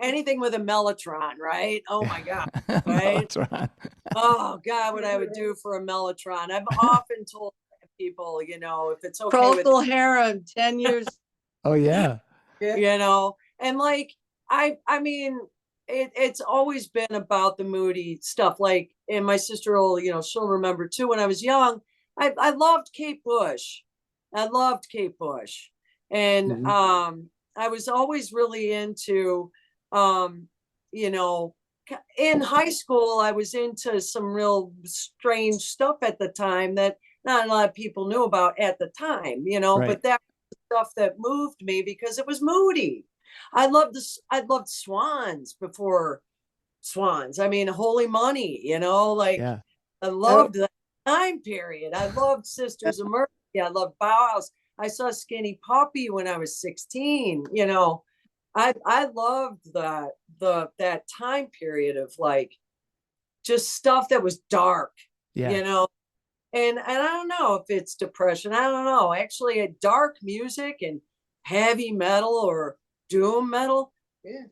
anything with a mellotron, right? Oh my God, right? Mellotron. Oh God, what I would do for a mellotron. I've often told people, if it's okay with, Procol Harum, 10 years. Oh, yeah. and like, I mean, it's always been about the moody stuff. Like, and my sister will, she'll remember too, when I was young, I loved Kate Bush. I loved Kate Bush. And I was always really into, in high school, I was into some real strange stuff at the time that not a lot of people knew about at the time, Right. but that was the stuff that moved me because it was moody. I loved Swans before Swans. I mean, Holy Money, like, Yeah. I loved that time period. I loved Sisters of Mercy. I loved Bauhaus. I saw Skinny Puppy when I was 16. I loved that time period of, like, just stuff that was dark. Yeah. And I don't know if it's depression. I don't know. Actually, dark music and heavy metal or doom metal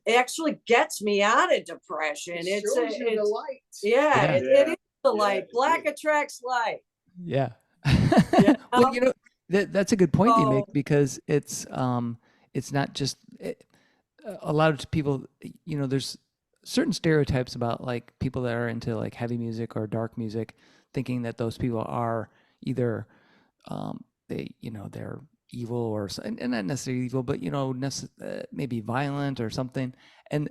actually gets me out of depression. It's the light. yeah, Yeah. it is the light. Black attracts light. Yeah. Yeah. Well, that's a good point you make, So- because it's not just a lot of people, there's certain stereotypes about, like, people that are into, like, heavy music or dark music, thinking that those people are either they're evil or and not necessarily evil, but maybe violent or something. And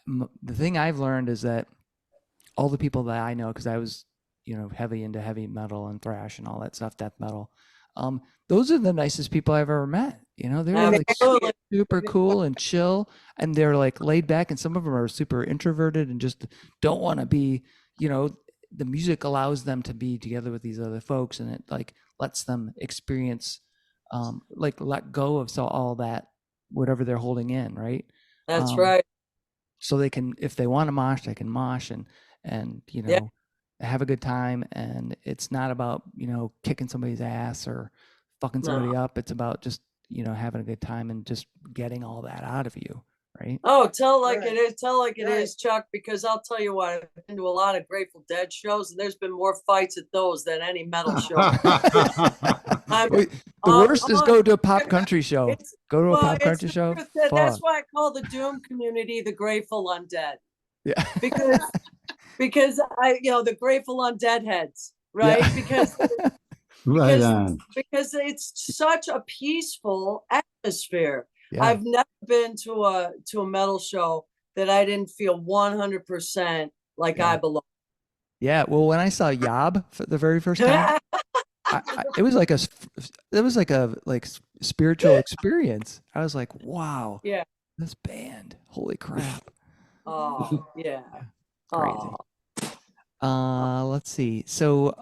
the thing I've learned is that all the people that I know, because I was heavy into heavy metal and thrash and all that stuff, death metal, those are the nicest people I've ever met. They're like Absolutely. super cool and chill, and they're like laid back, and some of them are super introverted and just don't want to be, the music allows them to be together with these other folks, and it, like, lets them experience, like, let go of all that whatever they're holding in, right? That's Um, right. So they can, if they want to mosh, they can mosh and you Yeah. know, have a good time. And it's not about, you know, kicking somebody's ass or fucking somebody No. up. It's about just, you know, having a good time and just getting all that out of you, right? Oh, tell like Right. it is. Tell like it Right. is, Chuck. Because I'll tell you what, I've been to a lot of Grateful Dead shows, and there's been more fights at those than any metal show. I'm, Wait, the Oh, worst is oh, go to a pop country show. it's Go to a well, pop it's country the show. truth. That's Fuck. why I call the Doom community the Grateful Undead. Yeah. Because I, you know, the Grateful Undead heads, right? Yeah. Because Right because on. because it's such a peaceful atmosphere. Yeah. I've never been to a metal show that I didn't feel 100% like Yeah. I belong. Yeah. Well, when I saw Yob for the very first time, it was like spiritual experience. I was like, wow. Yeah. This band, holy crap. Oh, yeah. Crazy. Oh. Let's see. So,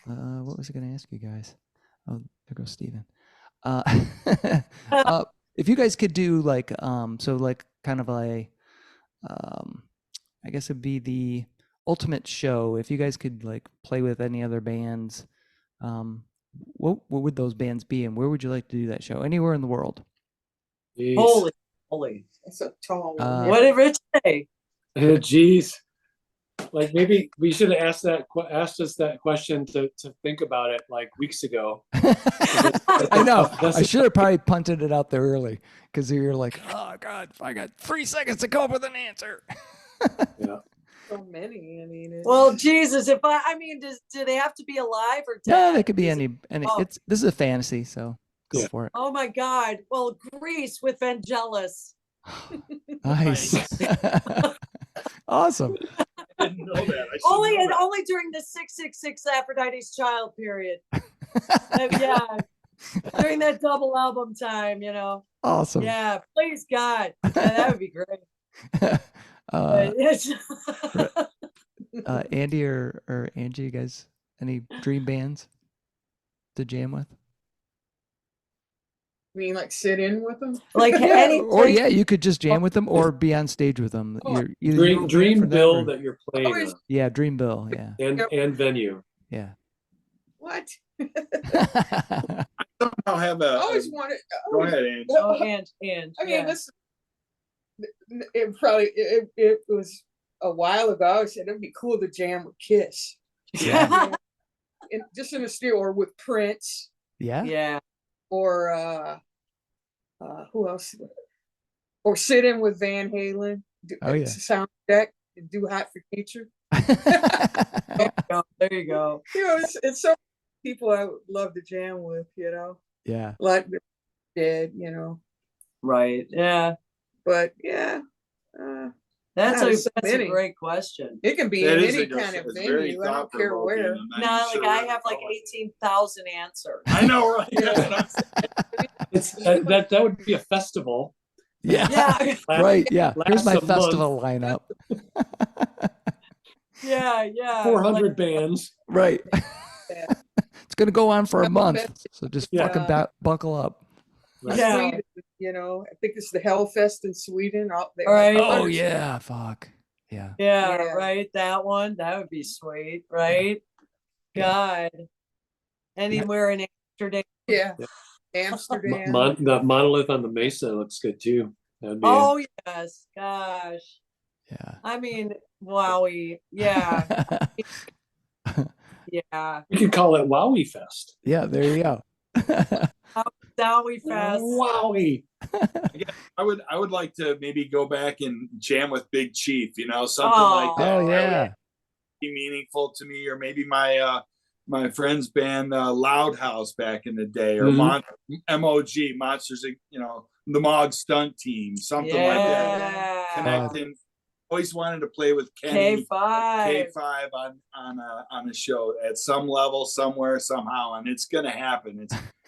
what was I going to ask you guys? Oh, there goes Steven. If you guys could do like, so like kind of a, I guess it'd be the ultimate show. If you guys could like play with any other bands, what would those bands be, and where would you like to do that show? Anywhere in the world. Jeez. Holy. That's a tall one. What did Rich say? Jeez. Like maybe we should have asked us that question to think about it like weeks ago. I know. I should have probably punted it out there early because you're like, oh God, I got 3 seconds to come up with an answer. Yeah. So many. I mean, Well, Jesus, if I mean, do they have to be alive or dead? Yeah, they could be Is it- any. Oh. This is a fantasy, so go Yeah. for it. Oh my God. Well, Grease with Vangelis. Nice. Awesome. I didn't know that. I should Only know and that. only during the 666 Aphrodite's Child period. Yeah. During that double album time, you know. Awesome. Yeah, please God. Yeah, that would be great. uh, But it's- Andy or Angie, you guys, any dream bands to jam with? I mean, like sit in with them. like any Or yeah, you could just jam with them or be on stage with them. Oh, You're either you Dream for them bill or- that you're playing Always- on, Yeah, dream bill. Yeah, and venue. yeah. What? Somehow have a. I always wanted. Go ahead, Angie. Oh, and I mean, yeah. this. It was a while ago. I said it'd be cool to jam with Kiss. Yeah. And just in the studio, or with Prince, Yeah. yeah. or who else? Or sit in with Van Halen. Oh, yeah. Sound check. Do Hot for Teacher. There you go. You know, it's so people I would love to jam with. You know, Yeah. like the Dead. You know, Right. Yeah. but yeah. That's Yeah, a there's so that's a many. great question. It can be That in is any a good- kind of it's very venue. I don't care thought-provoking, where. and I'm No, not like sure I where have to like go with it. 18,000 answers. I know, right? That's what I'm saying. It's that would be a festival. Yeah. Yeah. Right. Yeah. Here's my Lasts a month. festival lineup. Yeah. 400 bands. Right. Yeah. It's gonna go on for a Yeah, month, so just Yeah. fucking buckle up. Right. Yeah. Sweden, you know, I think it's the Hellfest in Sweden. All right. Oh yeah. Fuck. Yeah. Yeah, Yeah. right. That one. That would be sweet, right? Yeah. God. Anywhere in Amsterdam. Yeah. Yeah. Amsterdam. That monolith on the mesa looks good too. That'd be Oh yes. Gosh. Yeah. I mean, wowie. Yeah. Yeah. we could call it Wowie Fest. Yeah. There you go. Wowie fest. Wowie. I would like to maybe go back and jam with Big Chief, you know, something Oh. like that. Oh That yeah. would be meaningful to me, or maybe my my friend's band Loud House back in the day, or Mhm. MOG Monsters, you know, the Mog Stunt Team, something like that. Yeah. Connecting. Always wanted to play with Kenny K5. K5 on a show at some level, somewhere, somehow, and it's gonna happen.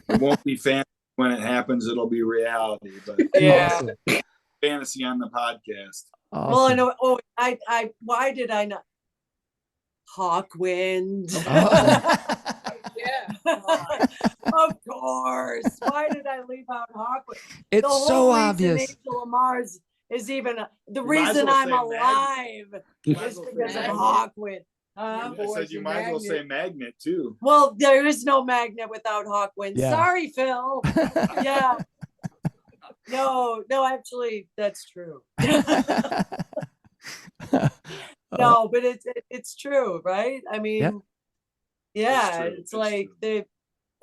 It won't be fantasy when it happens; it'll be reality. But Yeah. Awesome. fantasy on the podcast. Awesome. Well, I know. Oh, I. Why did I not? Hawkwind. Oh. Yeah. Of course. Why did I leave out Hawkwind? It's the whole so reason obvious. Angel of Mars is even the might as reason well I'm say alive You might as is well say because of magnet. Hawkwind. I said you might as well say magnet too. Well, there is no magnet without Hawkwind. Yeah. Sorry, Phil. Yeah. No, actually, that's true. No, but it's true, right? I mean, Yep. yeah, true, it's it's like true.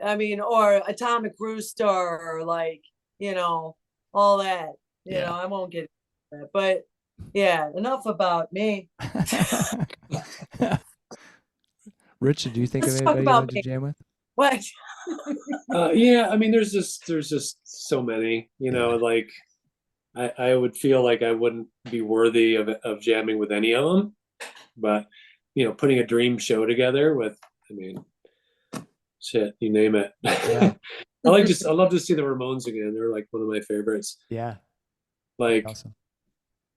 or Atomic Rooster, or like, all that. Yeah. I won't get into that, but yeah, enough about me. Richard, do you think Let's of talk anybody you about want to me. jam with? What? Yeah, I mean, there's just so many, like I would feel like I wouldn't be worthy of jamming with any of them, but putting a dream show together with, I mean, shit, you name it. Yeah. I love to see the Ramones again. They're like one of my favorites. Yeah. Like, Awesome.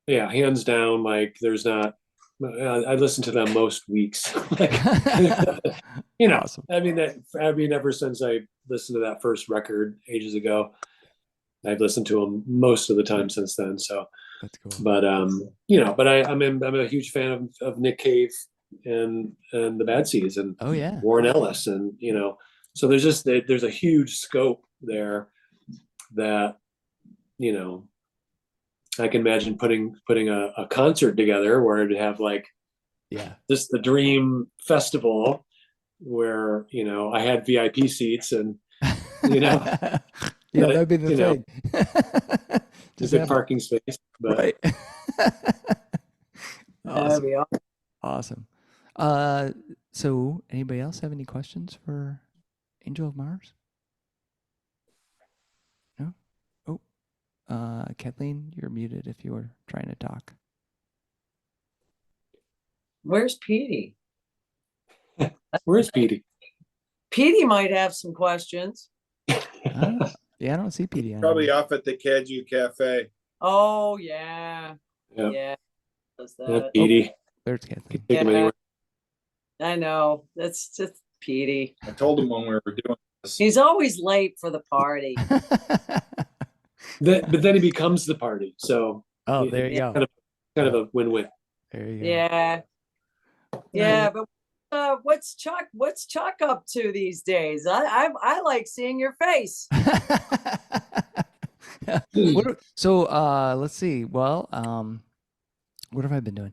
yeah, hands down. Like, there's not. I listen to them most weeks. Like, Awesome. I mean, ever since I listened to that first record ages ago, I've listened to them most of the time since then. So, That's cool. but I'm a huge fan of Nick Cave and the Bad Seeds and Oh yeah. Warren Ellis, and so there's a huge scope there that I can imagine putting a concert together where it'd have like Yeah. just the dream festival where I had VIP seats and Yeah, that'd be the thing. just Just a have parking space, but right. That'd Awesome. be Awesome. So anybody else have any questions for Angel of Mars? No? Oh, Kathleen, you're muted if you were trying to talk. Where's Petey? where's Petey? Petey might have some questions. Yeah, I don't see PD on Probably here. off at the Caju Cafe. Oh yeah, Yeah, yeah. Does yeah, that. Petey. There's Kathleen. Take him Yeah. anywhere. I know. That's just Petey. I told him when we were doing this. He's always late for the party. But then he becomes the party. So Oh, there you Yeah. go. kind of a win-win. There you go. Yeah. Yeah, but what's Chuck up to these days? I like seeing your face. So let's see. Well, what have I been doing?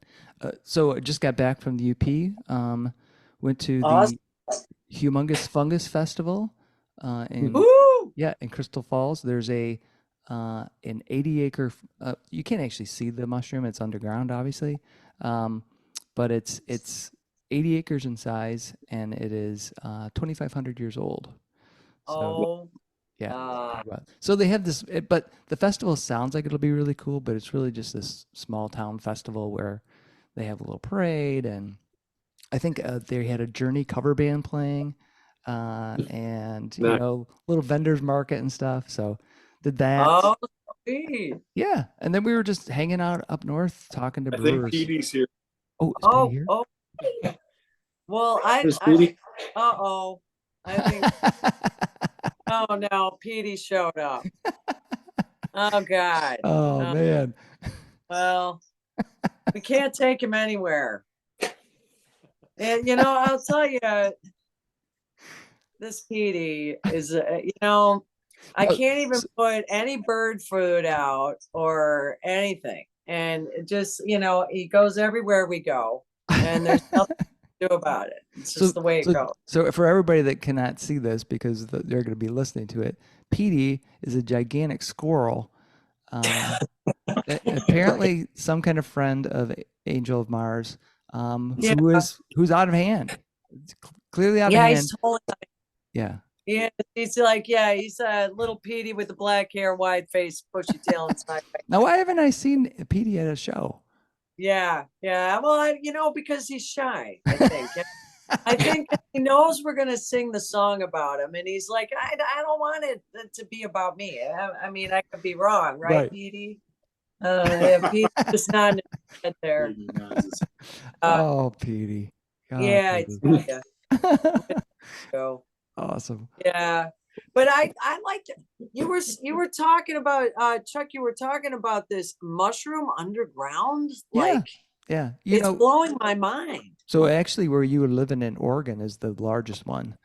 So I just got back from the UP. Went to Awesome. the Humongous Fungus Festival in Woo! in Crystal Falls. There's an 80-acre. You can't actually see the mushroom; it's underground, obviously. But it's 80 acres in size, and it is 2,500 years old. So, Oh, yeah. So they have this, but the festival sounds like it'll be really cool, but it's really just this small town festival where they have a little parade, and I think they had a Journey cover band playing, and little vendors market and stuff. So did that. oh, sweet. Yeah, and then we were just hanging out up north talking to I think brewers. Petey's here. Oh, is Oh, Petey here? oh. Well, Where's Petey? uh-oh. I think, oh no, Petey showed up. Oh God. Oh man. Well, we can't take him anywhere. And I'll tell you, this Petey is, I can't even put any bird food out or anything. And it just, he goes everywhere we go, and there's nothing to do about it. It's just the way it goes. So for everybody that cannot see this because they're going to be listening to it, Petey is a gigantic squirrel. Apparently some kind of friend of Angel of Mars, who's out of hand. It's clearly out of hand. He's totally. Yeah. Yeah, he's like, he's a little Petey with the black hair, wide face, bushy tail, and side. Now, why haven't I seen Petey at a show? Yeah. Well, because he's shy, I think. I think he knows we're going to sing the song about him. And he's like, I don't want it to be about me. I mean, I could be wrong, right, Petey? Petey's just not in his head there. Oh, Petey. God, Yeah. Petey. Go. Awesome. Yeah. But I liked it. You were talking about Chuck. You were talking about this mushroom underground. Yeah. Like Yeah. You it's know, blowing my mind. so actually where you were living in Oregon is the largest one.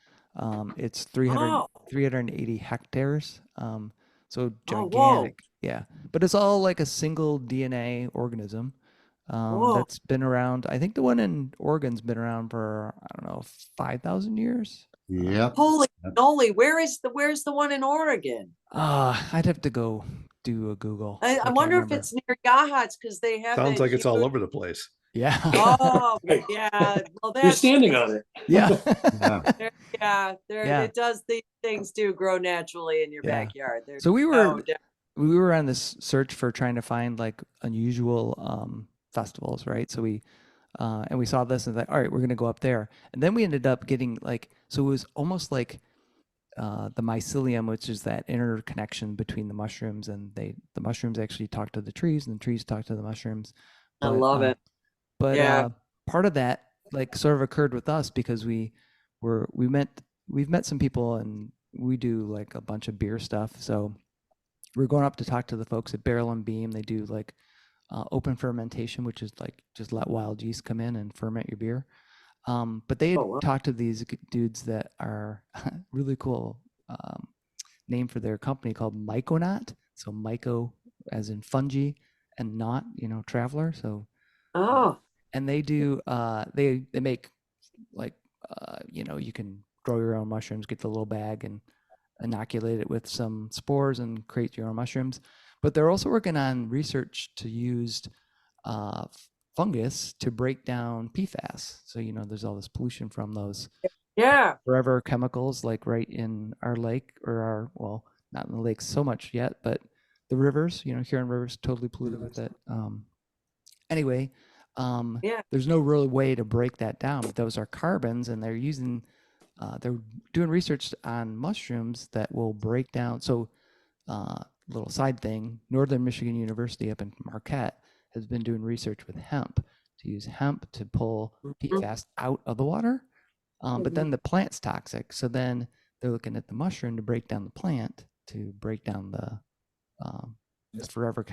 It's 300, Oh. 380 hectares. So Oh, whoa. gigantic. Yeah. But it's all like a single DNA organism. Whoa. That's been around. I think the one in Oregon's been around for, I don't know, 5,000 years. Yep. Holy moly! Where's the one in Oregon? I'd have to go do a Google. I can't wonder if remember. it's near Yachats because they have Sounds that like it's all huge- over the place. Yeah. Oh yeah. Well, You're that's standing on it. Yeah. Yeah. Yeah. It does. These things do grow naturally in your Yeah. backyard. There's So we no were doubt. we were on this search for trying to find like unusual festivals, right? So we and we saw this and thought, all right, we're gonna go up there. And then we ended up getting like, so it was almost like the mycelium, which is that interconnection between the mushrooms, and the mushrooms actually talk to the trees, and the trees talk to the mushrooms. I love it. But Yeah. part of that like sort of occurred with us because we've met some people, and we do like a bunch of beer stuff. So we're going up to talk to the folks at Barrel and Beam. They do like open fermentation, which is like just let wild yeast come in and ferment your beer. But they had Oh, wow. talked to these dudes that are really cool name for their company called Myconaut. So myco as in fungi, and not, traveler. So Oh, and they do they make like you can grow your own mushrooms, get the little bag and inoculate it with some spores and create your own mushrooms. But they're also working on research to use fungus to break down PFAS. So there's all this pollution from those yeah. forever chemicals, like right in our lake, or not in the lakes so much yet, but the rivers, Huron River's totally polluted with it. Anyway, Yeah. there's no real way to break that down. But those are carbons, and they're doing research on mushrooms that will break down. So, little side thing, Northern Michigan University up in Marquette has been doing research with hemp, to use hemp to pull PFAS out of the water. But then the plant's toxic. So then they're looking at the mushroom to break down the plant, to break down the forever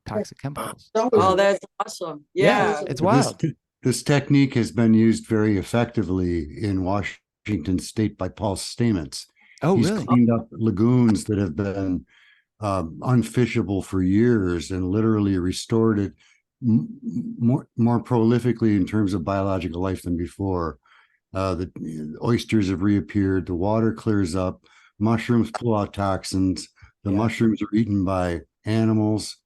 toxic chemicals. Oh, that's awesome. Yeah, Yeah. it's wild. This technique has been used very effectively in Washington State by Paul Stamets. Oh, He's really? cleaned up lagoons that have been unfishable for years and literally restored it more prolifically in terms of biological life than before. The oysters have reappeared, the water clears up, mushrooms pull out toxins, the mushrooms are eaten by animals.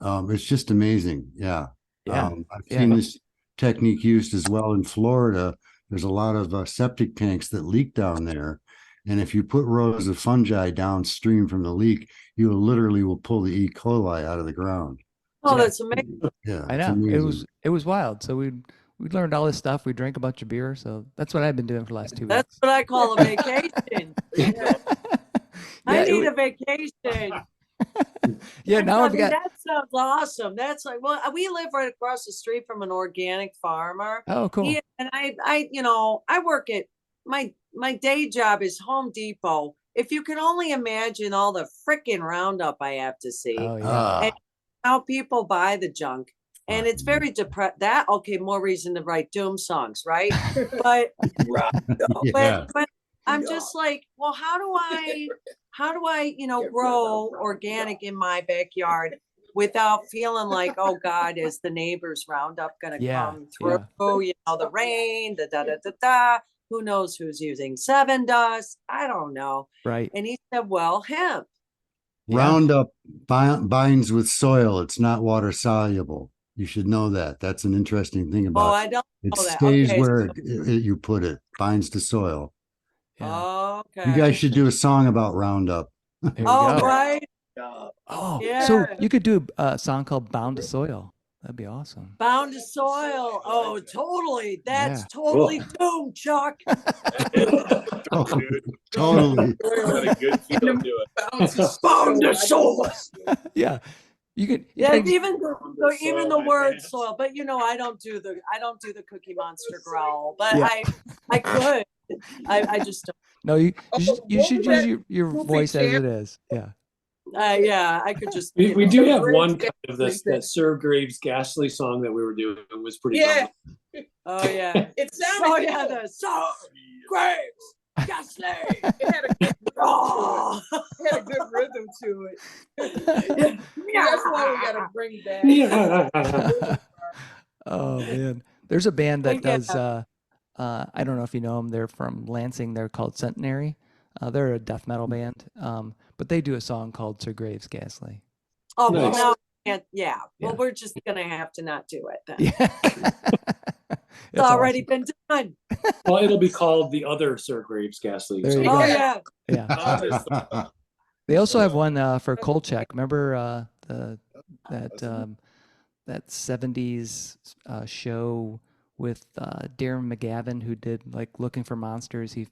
It's just amazing. Yeah. Yeah. I've seen this technique used as well in Florida. There's a lot of septic tanks that leak down there. And if you put rows of fungi downstream from the leak, you literally will pull the E. coli out of the ground. Oh, that's amazing. Yeah. I it's know. amazing. It was wild. So we learned all this stuff. We drank a bunch of beer. So that's what I've been doing for the last 2 That's weeks. what I call a vacation. Yeah. I Yeah, need a vacation. yeah, now I've I mean, got. that sounds awesome. That's like, well, we live right across the street from an organic farmer. Oh, cool. Yeah, and I work at my day job is Home Depot. If you can only imagine all the freaking Roundup I have to see, Oh, yeah. Ah, how people buy the junk, and it's very depressed. More reason to write doom songs, right? But yeah. but I'm just like, well, how do I grow organic in my backyard without feeling like, oh God, is the neighbor's Roundup gonna Yeah, come through? The rain, the da da da da. Who knows who's using Seven Dust? I don't know. Right. And he said, well, hemp. Yeah. Roundup binds with soil. It's not water soluble. You should know that. That's an interesting thing Oh, about I don't it. It know that. stays Okay, where you put it, binds to soil. Yeah. Okay. You guys should do a song about Roundup. There you Oh, go. right. Oh, so Yeah. you could do a song called "Bound to Soil." That'd be awesome. Bound to soil. Oh, totally. That's Yeah. totally doom, Chuck. Oh, totally. Got a good feel to it. Bound to soil. Yeah. You could. Yeah, like, even even the my word pants. soil, but I don't do the Cookie Monster growl, but Yeah. I could. I just don't. no, you you what should was use that your goofy voice as chant? it is. Yeah. Yeah, I could just. We know. do have Graves one kind of Ghastly this that Sir Graves Ghastly song that we were doing was pretty Yeah, fun. Oh yeah. it So sounded yeah, cool. the so Graves Ghastly. It had a good Oh. it had a good rhythm to it. Yeah. That's why we gotta bring back. Yeah. Oh man, there's a band that Yeah. does. I don't know if you know them. They're from Lansing. They're called Centenary. They're a death metal band. But they do a song called Sir Graves Ghastly. Oh well, Nice. now, yeah. Well, Yeah. we're just gonna have to not do it then. Yeah. It's already been done. Well, it'll be called the other Sir Graves Ghastly. There you Oh go. yeah. Yeah. They also have one for Kolchak. Remember that 70s show with Darren McGavin who did like Looking for Monsters. It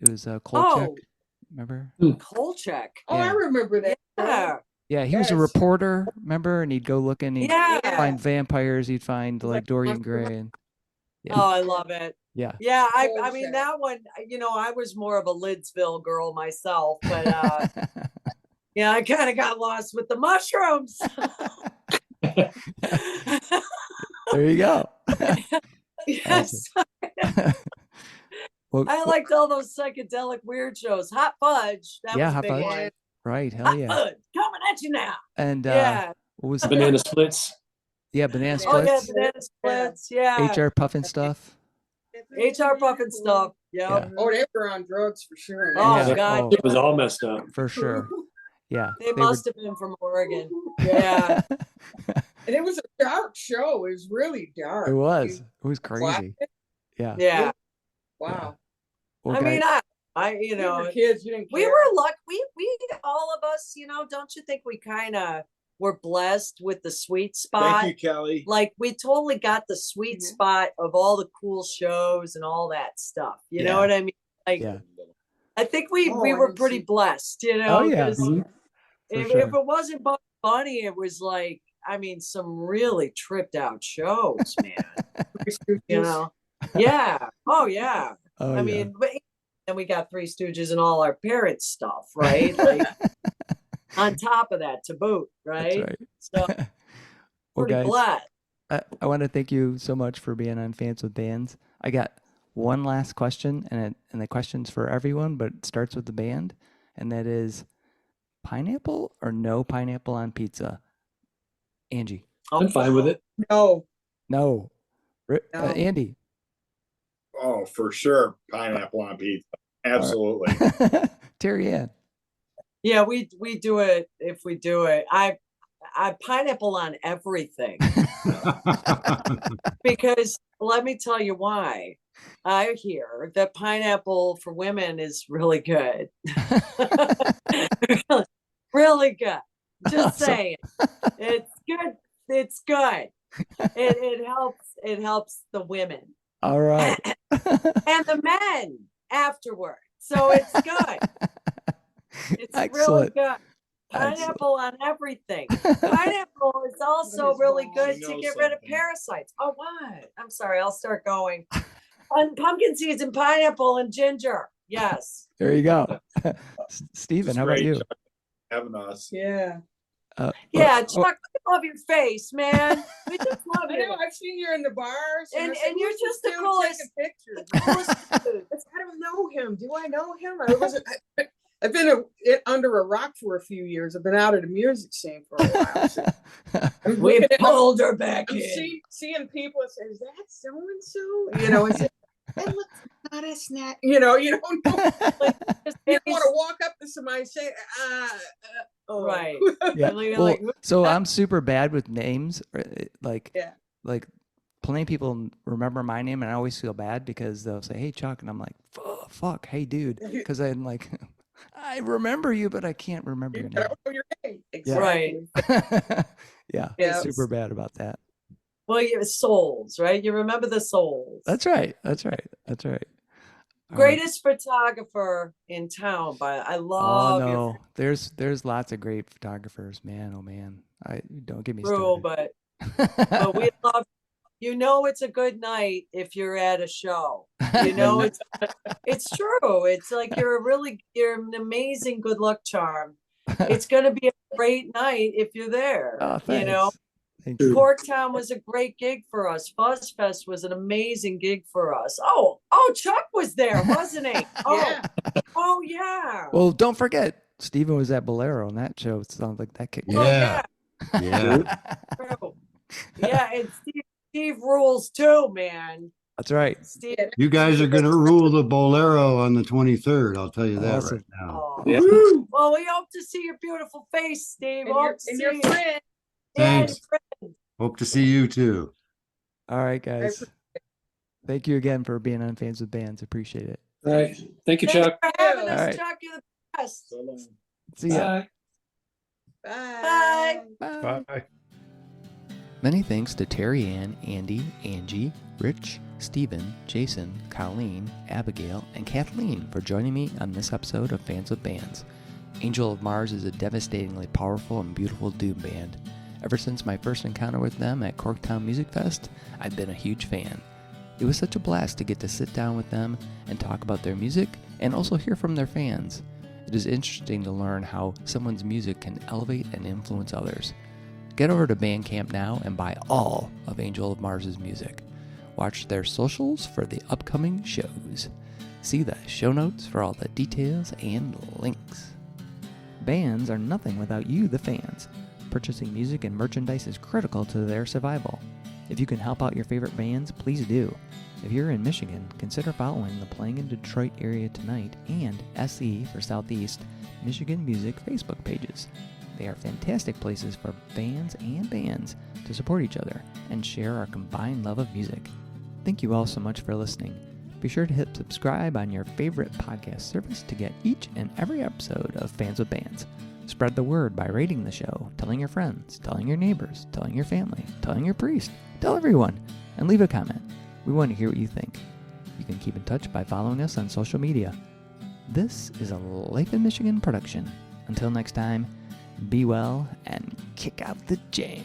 was Kolchak. Oh. Remember? Kolchak. Oh, I Yeah. remember that. Yeah. Yeah, he was a Yes. reporter, remember? And he'd go looking, he'd Yeah. find vampires, he'd find like Dorian Gray. And, yeah. Oh, I love it. Yeah. Yeah, I mean Kolchak. that one, I was more of a Lidsville girl myself, but yeah, I kind of got lost with the mushrooms. There you go. Yes. Well, I liked all those psychedelic weird shows. Hot Fudge. That Yeah, was a Hot big Fudge. one. right, hell Hot yeah. Fudge coming at you now. And Yeah. what was Banana Splits. yeah, Banana Oh yeah, Splits, banana splits. Yeah. HR Puffin stuff. HR puffin stuff. Yeah. Yeah. Oh, they were on drugs for sure. Oh, Yeah. God. It was all messed up. For sure. Yeah. They were- must have been from Oregon. Yeah. And it was a dark show. It was really dark. It was. It was Wow. crazy. Yeah. Yeah. Wow. Well, I mean, guys- you We know, were kids. You didn't we care. were lucky. We all of us, don't you think we kind of were blessed with the sweet spot? Thank you, Kelly. Like we totally got the sweet Mhm. spot of all the cool shows and all that stuff. You know Yeah. what I mean? Like Yeah. I think we Oh, we I were didn't pretty see- blessed, Oh, yeah. 'cause Mhm. For if sure. it wasn't Bugs Bunny, it was like, I mean, some really tripped out shows, man. You know? Yeah. Oh yeah. Oh, I yeah. mean, but then we got Three Stooges and all our parents' stuff, right? Like on top of that to boot, That's right? right. So Well, pretty guys, blessed. I want to thank you so much for being on Fans with Bands. I got one last question, and the question's for everyone, but it starts with the band, and that is pineapple or no pineapple on pizza? Angie. I'm fine with it. No. No. No. Andy. Oh, for sure. Pineapple on pizza. Absolutely. Terry Ann. Yeah, we do it if we do it. I pineapple on everything because let me tell you why. I hear that pineapple for women is really good. Really good. Just Awesome. saying. It's good. It's good. It helps the women All right. and the men afterward. So it's good. It's really Excellent. good. Excellent. Pineapple on everything. Pineapple is also really good You to know get rid of something. parasites. Oh, what? I'm sorry. I'll start going. On pumpkin seeds and pineapple and ginger. Yes. There you go. Steven, It's how about great, you? Chuck, having us. Yeah. Yeah, well, Chuck, we love your face, man. We just love I know. you. I've seen you in the bars. And- I said, and you're "Who's just this the dude coolest- taking pictures?" I don't know him. Do I know him? I've been under a rock for a few years. I've been out of the music scene for a while. So I'm We looking at- pulled her back I'm in. seeing people and say, "Is that so and so?" You know, that looks not a snack. You don't know. You don't want to walk up to somebody and say, oh. Right. Yeah. And you're Well, like, so I'm super bad with names. Like, Yeah. like plenty of people remember my name, and I always feel bad because they'll say, "Hey, Chuck," and I'm like, "Fuck, hey, dude," because I'm like, I remember you, but I can't remember your I name. don't know your name. Right. Exactly. Yeah, Yeah. super bad about that. well, you souls, right? You remember the souls. That's right. That's right. That's right. All right. Greatest photographer in town, but I Oh love your no, there's lots of great photographers, man. Oh man, Don't get me True, started. but we love, it's a good night if you're at a show. It's true. It's like you're an amazing good luck charm. It's going to be a great night if you're there. Oh, thanks. Thank you. Corktown was a great gig for us. Fuzz Fest was an amazing gig for us. Oh, Chuck was there, wasn't he? Oh, yeah. Well, don't forget, Steven was at Bolero on that show. It sounds like that kicked. Yeah. Yeah. True. Yeah, and Steve rules too, man. That's right. Steve. You guys are gonna rule the Bolero on the 23rd. I'll tell you that Awesome. right now. Oh. Yeah. Well, we hope to see your beautiful face, Steve. And your friend. Thanks. Hope to see you too. All right, guys. Thank you again for being on Fans with Bands. Appreciate it. All right. Thank you, Thanks Chuck. for having us, All right. Chuck. You're the best. So long. See ya. Bye. Bye. Bye. Bye. Many thanks to Terry Ann, Andy, Angie, Rich, Stephen, Jason, Colleen, Abigail, and Kathleen for joining me on this episode of Fans with Bands. Angel of Mars is a devastatingly powerful and beautiful doom band. Ever since my first encounter with them at Corktown Music Fest, I've been a huge fan. It was such a blast to get to sit down with them and talk about their music and also hear from their fans. It is interesting to learn how someone's music can elevate and influence others. Get over to Bandcamp now and buy all of Angel of Mars' music. Watch their socials for the upcoming shows. See the show notes for all the details and links. Bands are nothing without you, the fans. Purchasing music and merchandise is critical to their survival. If you can help out your favorite bands, please do. If you're in Michigan, consider following the Playing in Detroit Area Tonight and SE for Southeast Michigan Music Facebook pages. They are fantastic places for fans and bands to support each other and share our combined love of music. Thank you all so much for listening. Be sure to hit subscribe on your favorite podcast service to get each and every episode of Fans with Bands. Spread the word by rating the show, telling your friends, telling your neighbors, telling your family, telling your priest, tell everyone, and leave a comment. We want to hear what you think. You can keep in touch by following us on social media. This is a Life in Michigan production. Until next time, be well and kick out the jam.